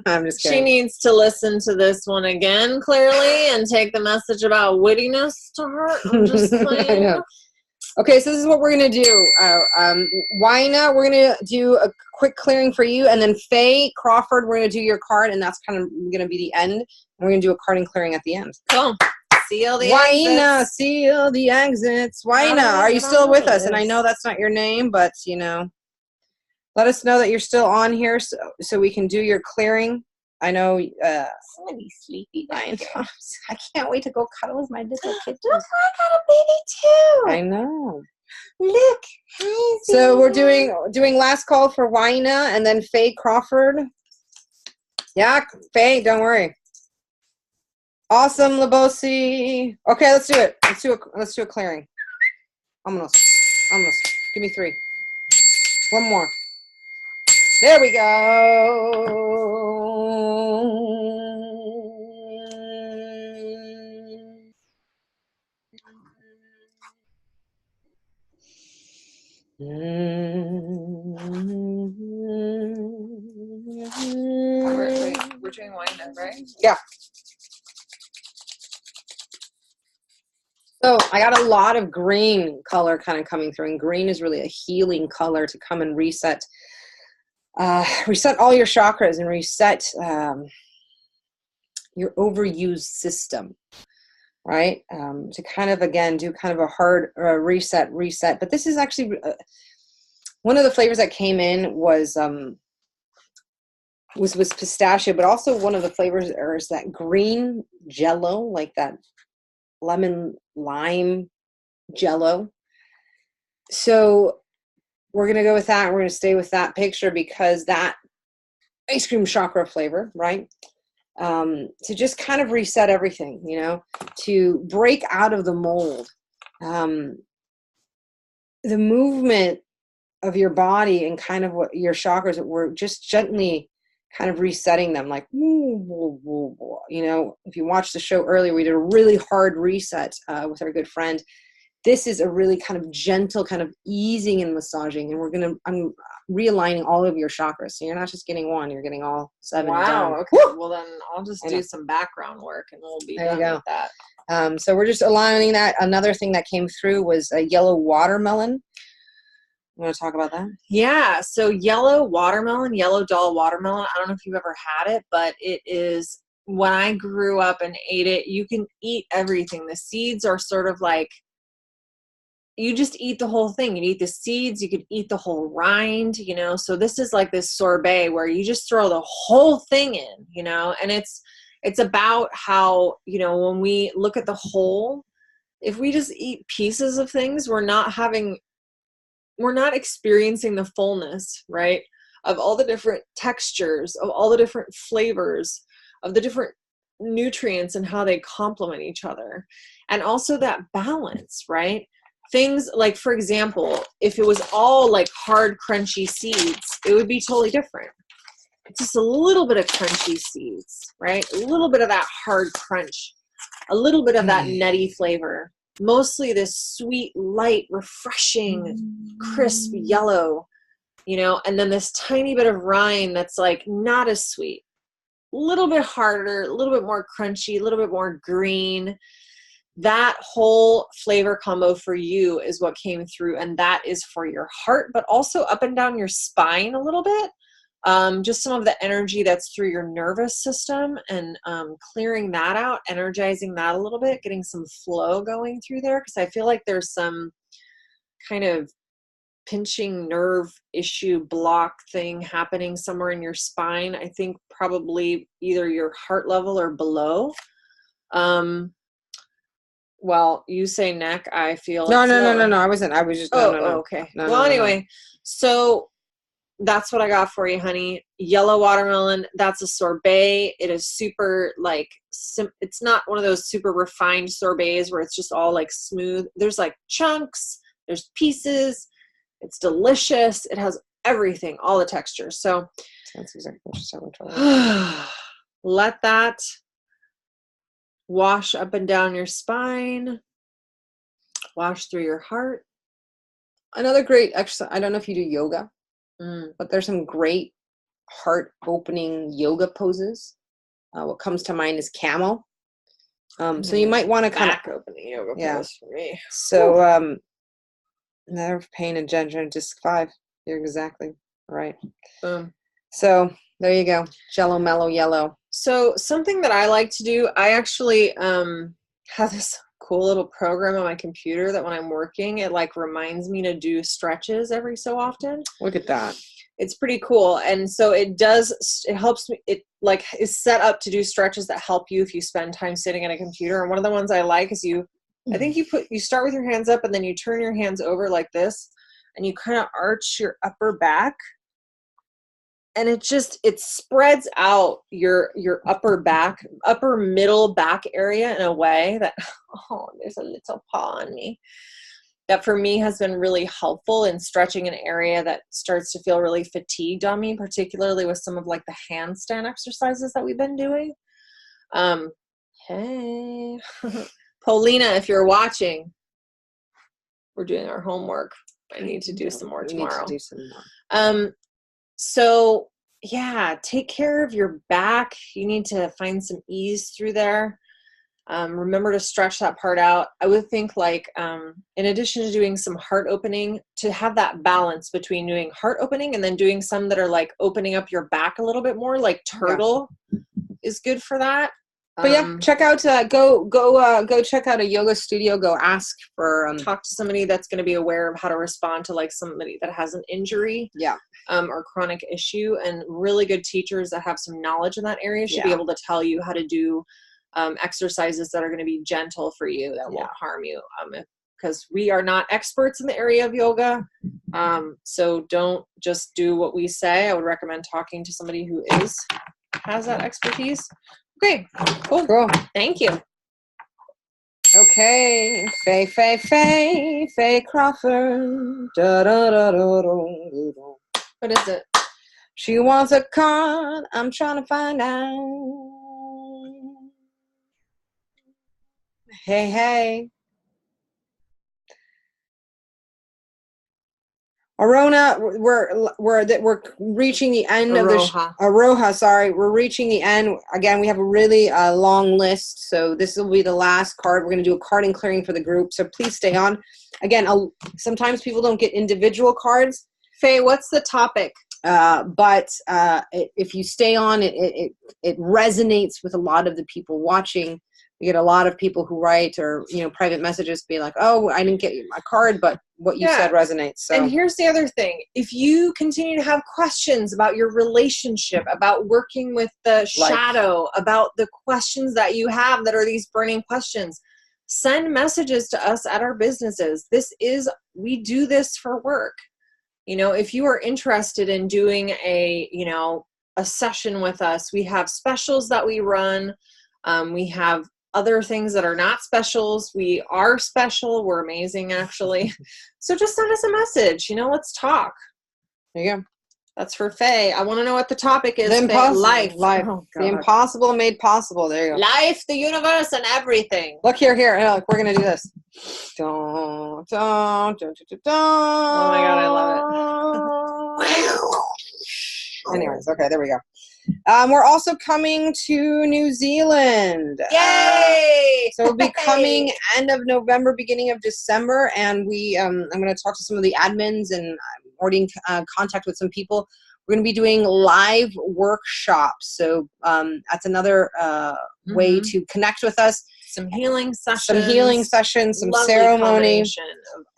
I'm just kidding. She needs to listen to this one again, clearly, and take the message about wittiness to heart. I'm just saying. I know. Okay, so this is what we're going to do. Wina, we're going to do a quick clearing for you. And then Faye Crawford, we're going to do your card. And that's kind of going to be the end. And we're going to do a carding clearing at the end. Cool. Seal the Wina, exits. seal the exits. Wina, are you still with us? And I know that's not your name, but, you know, let us know that you're still on here so we can do your clearing. I know somebody's sleepy. I can't wait to go cuddle with my little kid. Look, I got a baby too. I know. Look. Hi, So we're doing last call for Wina and then Faye Crawford. Yeah, Faye, don't worry. Awesome, Labosi. Okay, let's do it. Let's do a clearing. Almost. Give me 3. One more. There we go. We're doing wine now, right? Yeah. So I got a lot of green color kind of coming through, and green is really a healing color to come and reset all your chakras and reset your overused system, right? To kind of, again, do kind of a hard reset. But this is actually one of the flavors that came in was pistachio, but also one of the flavors is that green jello, like that lemon lime jello. So we're going to go with that. And we're going to stay with that picture because that ice cream chakra flavor, right? To just kind of reset everything, you know, to break out of the mold. The movement of your body and kind of what your chakras, we're just gently kind of resetting them, like, woo, woo, woo, woo. You know, if you watched the show earlier, we did a really hard reset with our good friend. This is a really kind of gentle kind of easing and massaging, and I'm realigning all of your chakras. So you're not just getting one, you're getting all 7 Wow. done. Okay. Woo! Well, then I'll just do some background work and we'll be There you done go. with that. So we're just aligning that. Another thing that came through was a yellow watermelon. You want to talk about that? Yeah. So yellow watermelon, yellow doll watermelon. I don't know if you've ever had it, but it is, when I grew up and ate it, you can eat everything. The seeds are sort of like you just eat the whole thing. You'd eat the seeds, you could eat the whole rind, you know. So this is like this sorbet where you just throw the whole thing in, you know, and it's about how, you know, when we look at the whole, if we just eat pieces of things, we're not experiencing the fullness, right? Of all the different textures, of all the different flavors, of the different nutrients and how they complement each other. And also that balance, right? Things like, for example, if it was all like hard, crunchy seeds, it would be totally different. Just a little bit of crunchy seeds, right? A little bit of that hard crunch, a little bit of that nutty flavor. Mostly this sweet, light, refreshing, crisp yellow, you know, and then this tiny bit of rind that's like not as sweet. A little bit harder, a little bit more crunchy, a little bit more green. That whole flavor combo for you is what came through, and that is for your heart, but also up and down your spine a little bit. Just some of the energy that's through your nervous system, and clearing that out, energizing that a little bit, getting some flow going through there, because I feel like there's some kind of pinching nerve issue block thing happening somewhere in your spine. I think probably either your heart level or below. Well, you say neck, I feel No. I was just no. Okay. Well, anyway, so that's what I got for you, honey. Yellow watermelon. That's a sorbet. It is super like, it's not one of those super refined sorbets where it's just all like smooth. There's like chunks, there's pieces. It's delicious. It has everything, all the textures. So that's exactly what you're talking. Let that wash up and down your spine, wash through your heart. Another great exercise. I don't know if you do yoga, but there's some great heart opening yoga poses. What comes to mind is camel. So you might want to kind of opening yoga pose for me. So nerve, pain, and gender, disc 5. You're exactly right. Boom. So there you go. Jello, mellow, yellow. So something that I like to do, I actually have this cool little program on my computer that when I'm working, it like reminds me to do stretches every so often. Look at that. It's pretty cool. And so it helps me, it like is set up to do stretches that help you if you spend time sitting at a computer. And one of the ones I like is you start with your hands up and then you turn your hands over like this and you kind of arch your upper back. And it spreads out your upper middle back area in a way that, there's a little paw on me. That for me has been really helpful in stretching an area that starts to feel really fatigued on me, particularly with some of like the handstand exercises that we've been doing. Hey, Paulina, if you're watching, we're doing our homework. I need to do some more tomorrow. Need to do some more. So yeah, take care of your back. You need to find some ease through there. Remember to stretch that part out. I would think like, in addition to doing some heart opening, to have that balance between doing heart opening and then doing some that are like opening up your back a little bit more, like turtle is good for that. But yeah, check out, go check out a yoga studio, go ask for, talk to somebody that's going to be aware of how to respond to like somebody that has an injury. Yeah. Or chronic issue, and really good teachers that have some knowledge in that area should be able to tell you how to do exercises that are going to be gentle for you, that won't harm you. Because we are not experts in the area of yoga. So don't just do what we say. I would recommend talking to somebody who has that expertise. Okay, cool. Thank you. Okay, Faye Crawford. Da, da, da, da, da, da. What is it? She wants a card. I'm trying to find out. Hey. Arona, we're reaching the end of the Aroha. Sorry, we're reaching the end. Again, we have a really long list, so this will be the last card. We're going to do a carding clearing for the group, so please stay on. Again, sometimes people don't get individual cards. Faye, what's the topic? But if you stay on, it resonates with a lot of the people watching. We get a lot of people who write or, private messages being like, oh, I didn't get my card, but what you said resonates. So. And here's the other thing. If you continue to have questions about your relationship, about working with the shadow, about the questions that you have that are these burning questions, send messages to us at our businesses. We do this for work. If you are interested in doing a session with us, we have specials that we run. We have other things that are not specials. We are special. We're amazing, actually. So just send us a message. Let's talk. There you go. That's for Faye. I want to know what the topic is. The impossible. Life. Oh, the impossible made possible. There you go. Life, the universe, and everything. Look here. Look, we're going to do this. Dun, dun, dun, dun, dun, dun. Oh my God, I love it. Anyways, okay, there we go. We're also coming to New Zealand. Yay! So we'll be coming end of November, beginning of December, and I'm going to talk to some of the admins, and I'm already in contact with some people. We're going to be doing live workshops. So that's another way to connect with us. Some healing sessions. Some ceremony. Of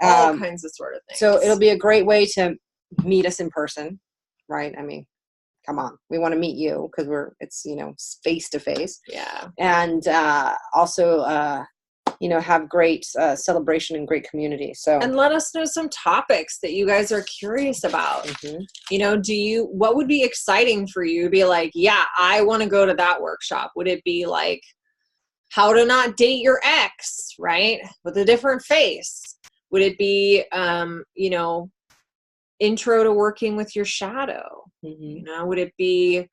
all kinds of sort of things. So it'll be a great way to meet us in person, right? I mean, come on, we want to meet you because it's face to face. Yeah. And also have great celebration and great community. So, and let us know some topics that you guys are curious about. Mm-hmm. What would be exciting for you to be like, yeah, I want to go to that workshop? Would it be like how to not date your ex, right? With a different face? Would it be, intro to working with your shadow? Mm-hmm. Would it be...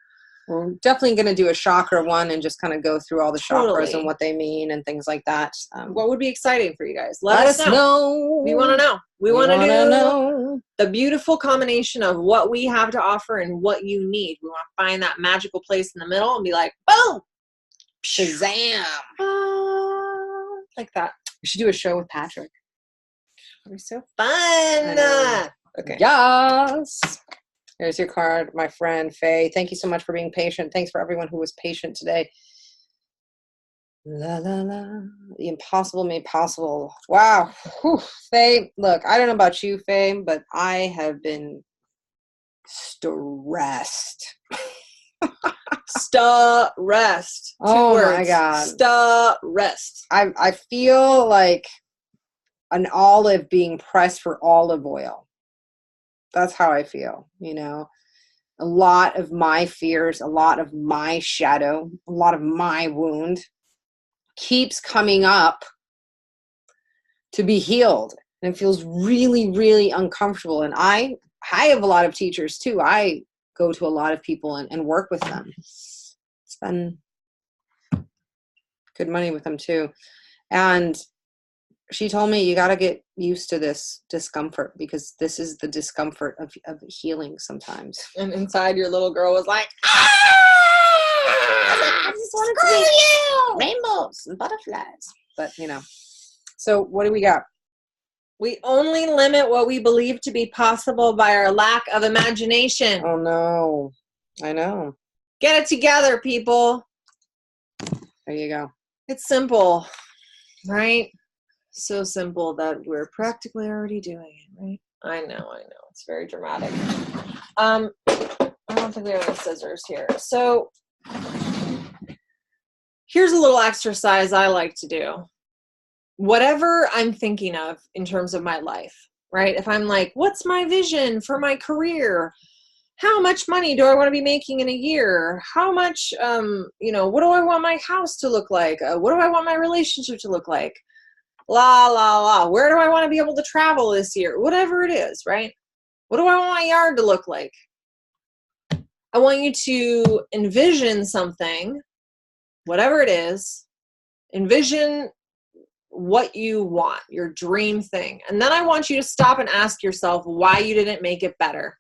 We're definitely going to do a chakra one and just kind of go through all the chakras and what they mean and things like that. What would be exciting for you guys? Let us know. We want to know. We want to know the beautiful combination of what we have to offer and what you need. We want to find that magical place in the middle and be like, boom! Shazam! Like that. We should do a show with Patrick. That'd be so fun. Okay. Yes. There's your card, my friend Faye. Thank you so much for being patient. Thanks for everyone who was patient today. La la la. The impossible made possible. Wow. Whew. Faye, look, I don't know about you, Faye, but I have been stressed. Stressed. Oh 2 words. My God. Stressed. I feel like an olive being pressed for olive oil. That's how I feel, a lot of my fears, a lot of my shadow, a lot of my wound keeps coming up to be healed. And it feels really, really uncomfortable. And I have a lot of teachers too. I go to a lot of people and work with them. Spend good money with them too. And she told me, you got to get used to this discomfort because this is the discomfort of healing sometimes. And inside your little girl was like, I just wanted to be rainbows and butterflies. But, so what do we got? We only limit what we believe to be possible by our lack of imagination. Oh, no. I know. Get it together, people. There you go. It's simple, right? So simple that we're practically already doing it, right? I know. It's very dramatic. I don't think we have any scissors here. So here's a little exercise I like to do. Whatever I'm thinking of in terms of my life, right? If I'm like, what's my vision for my career? How much money do I want to be making in a year? How much, what do I want my house to look like? What do I want my relationship to look like? La, la, la. Where do I want to be able to travel this year? Whatever it is, right? What do I want my yard to look like? I want you to envision something, whatever it is. Envision what you want, your dream thing. And then I want you to stop and ask yourself why you didn't make it better.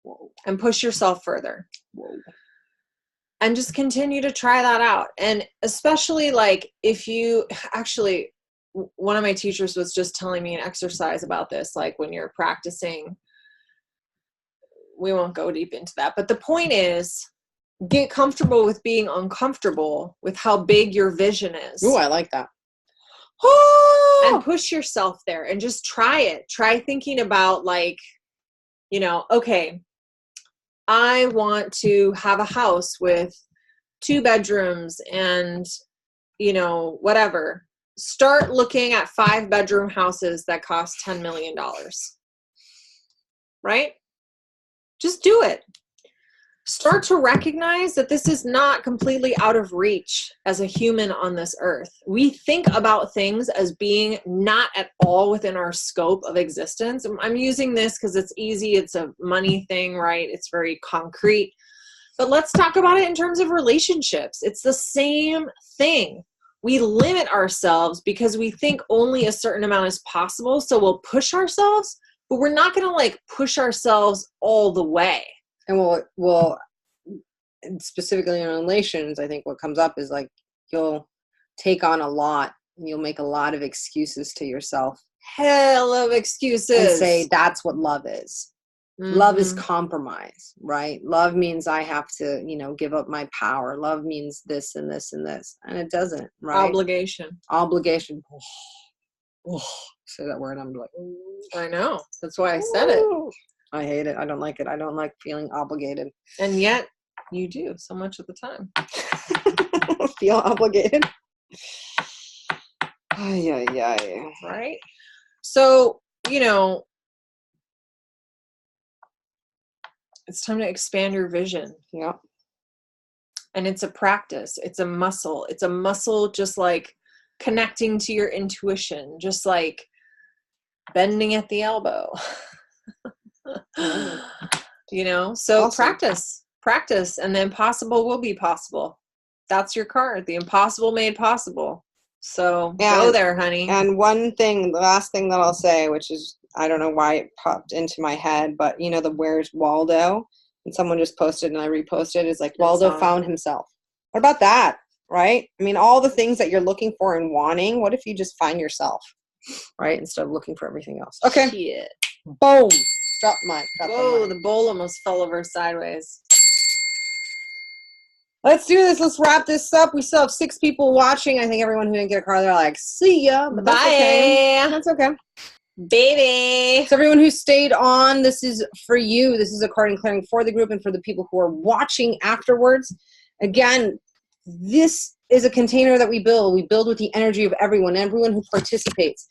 Whoa. And push yourself further. Whoa. And just continue to try that out. And especially like if you actually, one of my teachers was just telling me an exercise about this, like when you're practicing, we won't go deep into that. But the point is, get comfortable with being uncomfortable with how big your vision is. Ooh, I like that. And push yourself there and just try it. Try thinking about like, you know, okay, I want to have a house with 2 bedrooms and, you know, whatever. Start looking at 5-bedroom houses that cost $10 million. Right? Just do it. Start to recognize that this is not completely out of reach as a human on this earth. We think about things as being not at all within our scope of existence. I'm using this because it's easy. It's a money thing, right? It's very concrete. But let's talk about it in terms of relationships. It's the same thing. We limit ourselves because we think only a certain amount is possible. So we'll push ourselves, but we're not going to like push ourselves all the way. And we'll specifically in relations, I think what comes up is like you'll take on a lot and you'll make a lot of excuses to yourself. Hell of excuses. And say that's what love is. Mm-hmm. Love is compromise, right? Love means I have to, you know, give up my power. Love means this and this and this. And it doesn't, right? Obligation. Oh, say that word, I'm like, I know. That's why I said it. I hate it. I don't like it. I don't like feeling obligated. And yet you do so much of the time. Feel obligated. Ay. Right? So, you know, it's time to expand your vision. Yeah. And it's a practice. It's a muscle. It's a muscle just like connecting to your intuition, just like bending at the elbow. You know, so awesome. practice, and the impossible will be possible. That's your card. The impossible made possible. So go there, honey. And the last thing that I'll say, which is, I don't know why it popped into my head, but you know, the Where's Waldo? And someone just posted and I reposted, is like, Waldo found himself. What about that? Right? I mean, all the things that you're looking for and wanting, what if you just find yourself, right? Instead of looking for everything else. Okay. Shit. Boom. Drop mic. Whoa, the bowl almost fell over sideways. Let's do this. Let's wrap this up. We still have 6 people watching. I think everyone who didn't get a card, they're like, see ya. But that's okay. That's okay. Baby. So everyone who stayed on, this is for you. This is a card and clearing for the group and for the people who are watching afterwards. Again, this is a container that we build. We build with the energy of everyone who participates.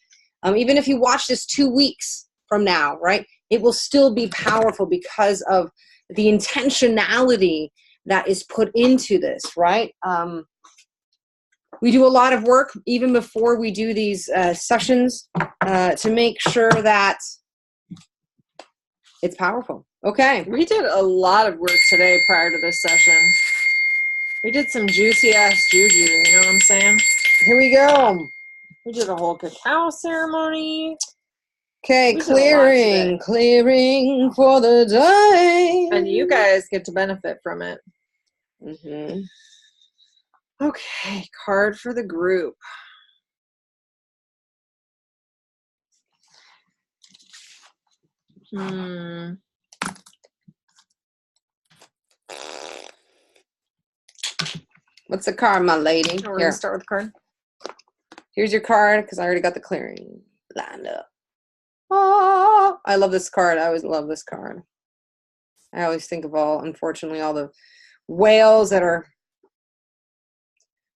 Even if you watch this 2 weeks from now, right, it will still be powerful because of the intentionality that is put into this, right? We do a lot of work even before we do these sessions to make sure that it's powerful. Okay. We did a lot of work today prior to this session. We did some juicy ass juju, you know what I'm saying? Here we go. We did a whole cacao ceremony. Okay, clearing for the day. And you guys get to benefit from it. Mm-hmm. Okay, card for the group. What's the card, my lady? We're going to start with the card. Here's your card, because I already got the clearing lined up. Oh, I love this card. I always love this card. I always think of unfortunately, all the whales are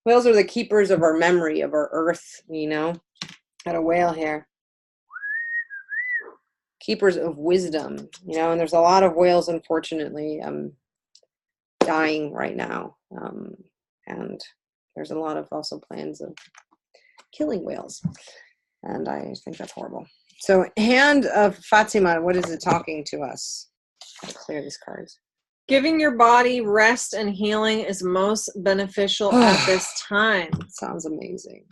the keepers of our memory, of our earth, you know. Got a whale here. Keepers of wisdom, you know, and there's a lot of whales, unfortunately, dying right now. And there's a lot of also plans of killing whales. And I think that's horrible. So, Hand of Fatima, what is it talking to us? I'll clear these cards. Giving your body rest and healing is most beneficial at this time. Sounds amazing.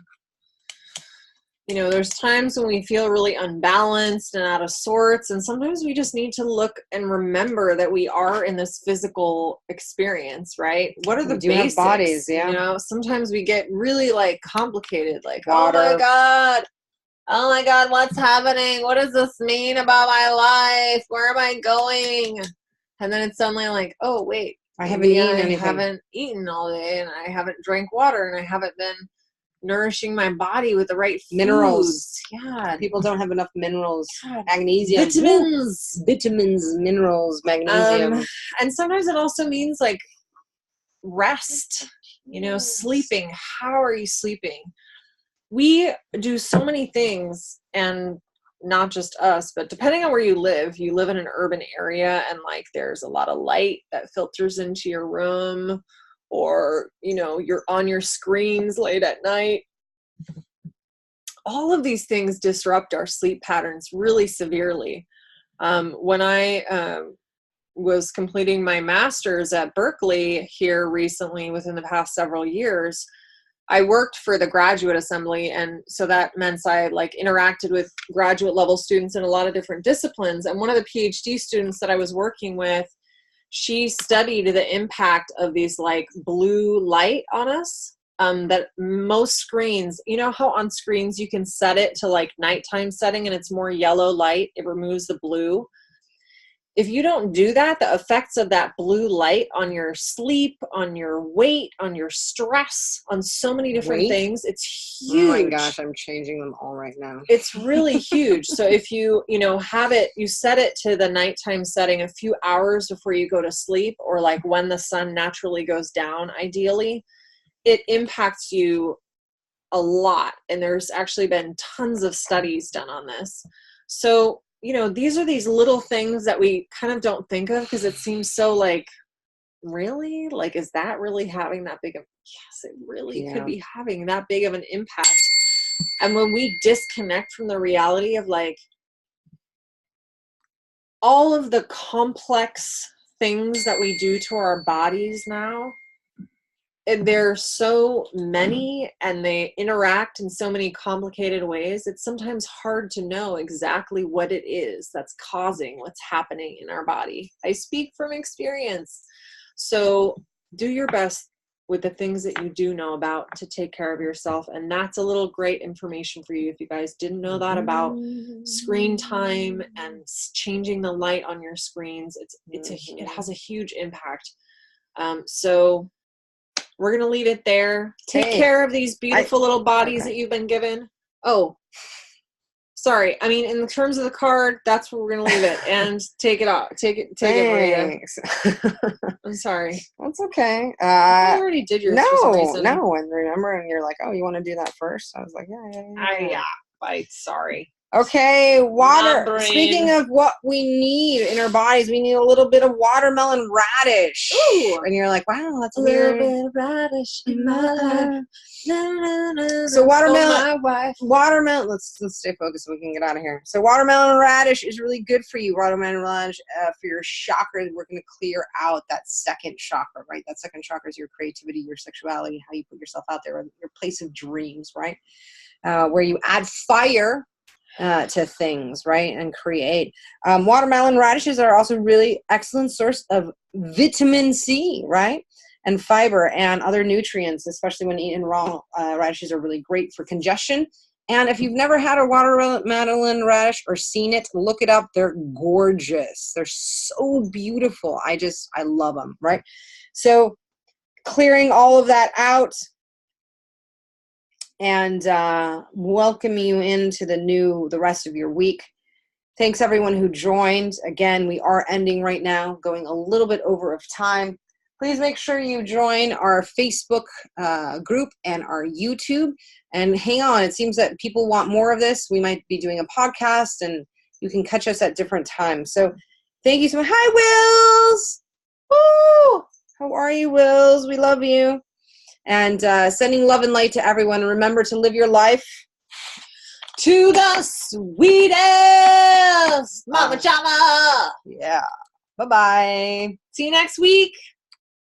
You know, there's times when we feel really unbalanced and out of sorts, and sometimes we just need to look and remember that we are in this physical experience, right? What are the basics? Have bodies, yeah. You know, sometimes we get really like complicated, like, water. Oh my God, what's happening? What does this mean about my life? Where am I going? And then it's suddenly like, oh wait, I haven't eaten I anything. haven't eaten all day, and I haven't drank water, and I haven't been nourishing my body with the right Minerals. foods. Yeah. People don't have enough minerals. God. Magnesium. Vitamins, minerals, magnesium. And sometimes it also means like rest, sleeping. How are you sleeping? We do so many things, and not just us, but depending on where you live in an urban area, and like there's a lot of light that filters into your room, or you're on your screens late at night. All of these things disrupt our sleep patterns really severely. When I was completing my master's at Berkeley here recently, within the past several years, I worked for the graduate assembly, and so that meant I interacted with graduate level students in a lot of different disciplines. And one of the PhD students that I was working with, she studied the impact of these blue light on us. That most screens, how on screens you can set it to nighttime setting and it's more yellow light, it removes the blue. If you don't do that, the effects of that blue light on your sleep, on your weight, on your stress, on so many different things, it's huge. Oh my gosh, I'm changing them all right now. It's really huge. So if you, have it, you set it to the nighttime setting a few hours before you go to sleep, or when the sun naturally goes down, ideally, it impacts you a lot. And there's actually been tons of studies done on this. So these are these little things that we kind of don't think of because it seems so really? Is that really having that big of, yes, it really could be having that big of an impact. And when we disconnect from the reality of all of the complex things that we do to our bodies now, and there's so many, and they interact in so many complicated ways, it's sometimes hard to know exactly what it is that's causing what's happening in our body. I speak from experience. So do your best with the things that you do know about to take care of yourself. And that's a little great information for you if you guys didn't know that about screen time and changing the light on your screens. It has a huge impact. So we're going to leave it there. Take care of these beautiful little bodies that you've been given. Oh, sorry. I mean, in terms of the card, that's where we're going to leave it. And take it off. Take it, Marita. I'm sorry. That's okay. I already did yours for some reason. No. And remember, and you're like, oh, you want to do that first? I was like, yeah. Sorry. Okay, water. Speaking of what we need in our bodies, we need a little bit of watermelon radish. Ooh. And you're like, wow, that's a weird. Little bit of radish in my life. So watermelon. Let's stay focused so we can get out of here. So watermelon radish is really good for you. Watermelon radish for your chakras. We're going to clear out that second chakra, right? That second chakra is your creativity, your sexuality, how you put yourself out there, your place of dreams, right? Where you add fire to things, right, and create. Watermelon radishes are also really excellent source of vitamin C, right, and fiber and other nutrients, especially when eaten raw. Radishes are really great for congestion. And if you've never had a watermelon radish or seen it, look it up. They're gorgeous. They're so beautiful. I love them, right? So clearing all of that out and welcome you into the rest of your week. Thanks everyone who joined. Again, we are ending right now, going a little bit over of time. Please make sure you join our Facebook group and our YouTube. And hang on, it seems that people want more of this. We might be doing a podcast, and you can catch us at different times. So thank you so much. Hi, Wills. Woo! How are you, Wills? We love you. And sending love and light to everyone. Remember to live your life to the sweetest. Mama Chama. Yeah. Bye-bye. See you next week.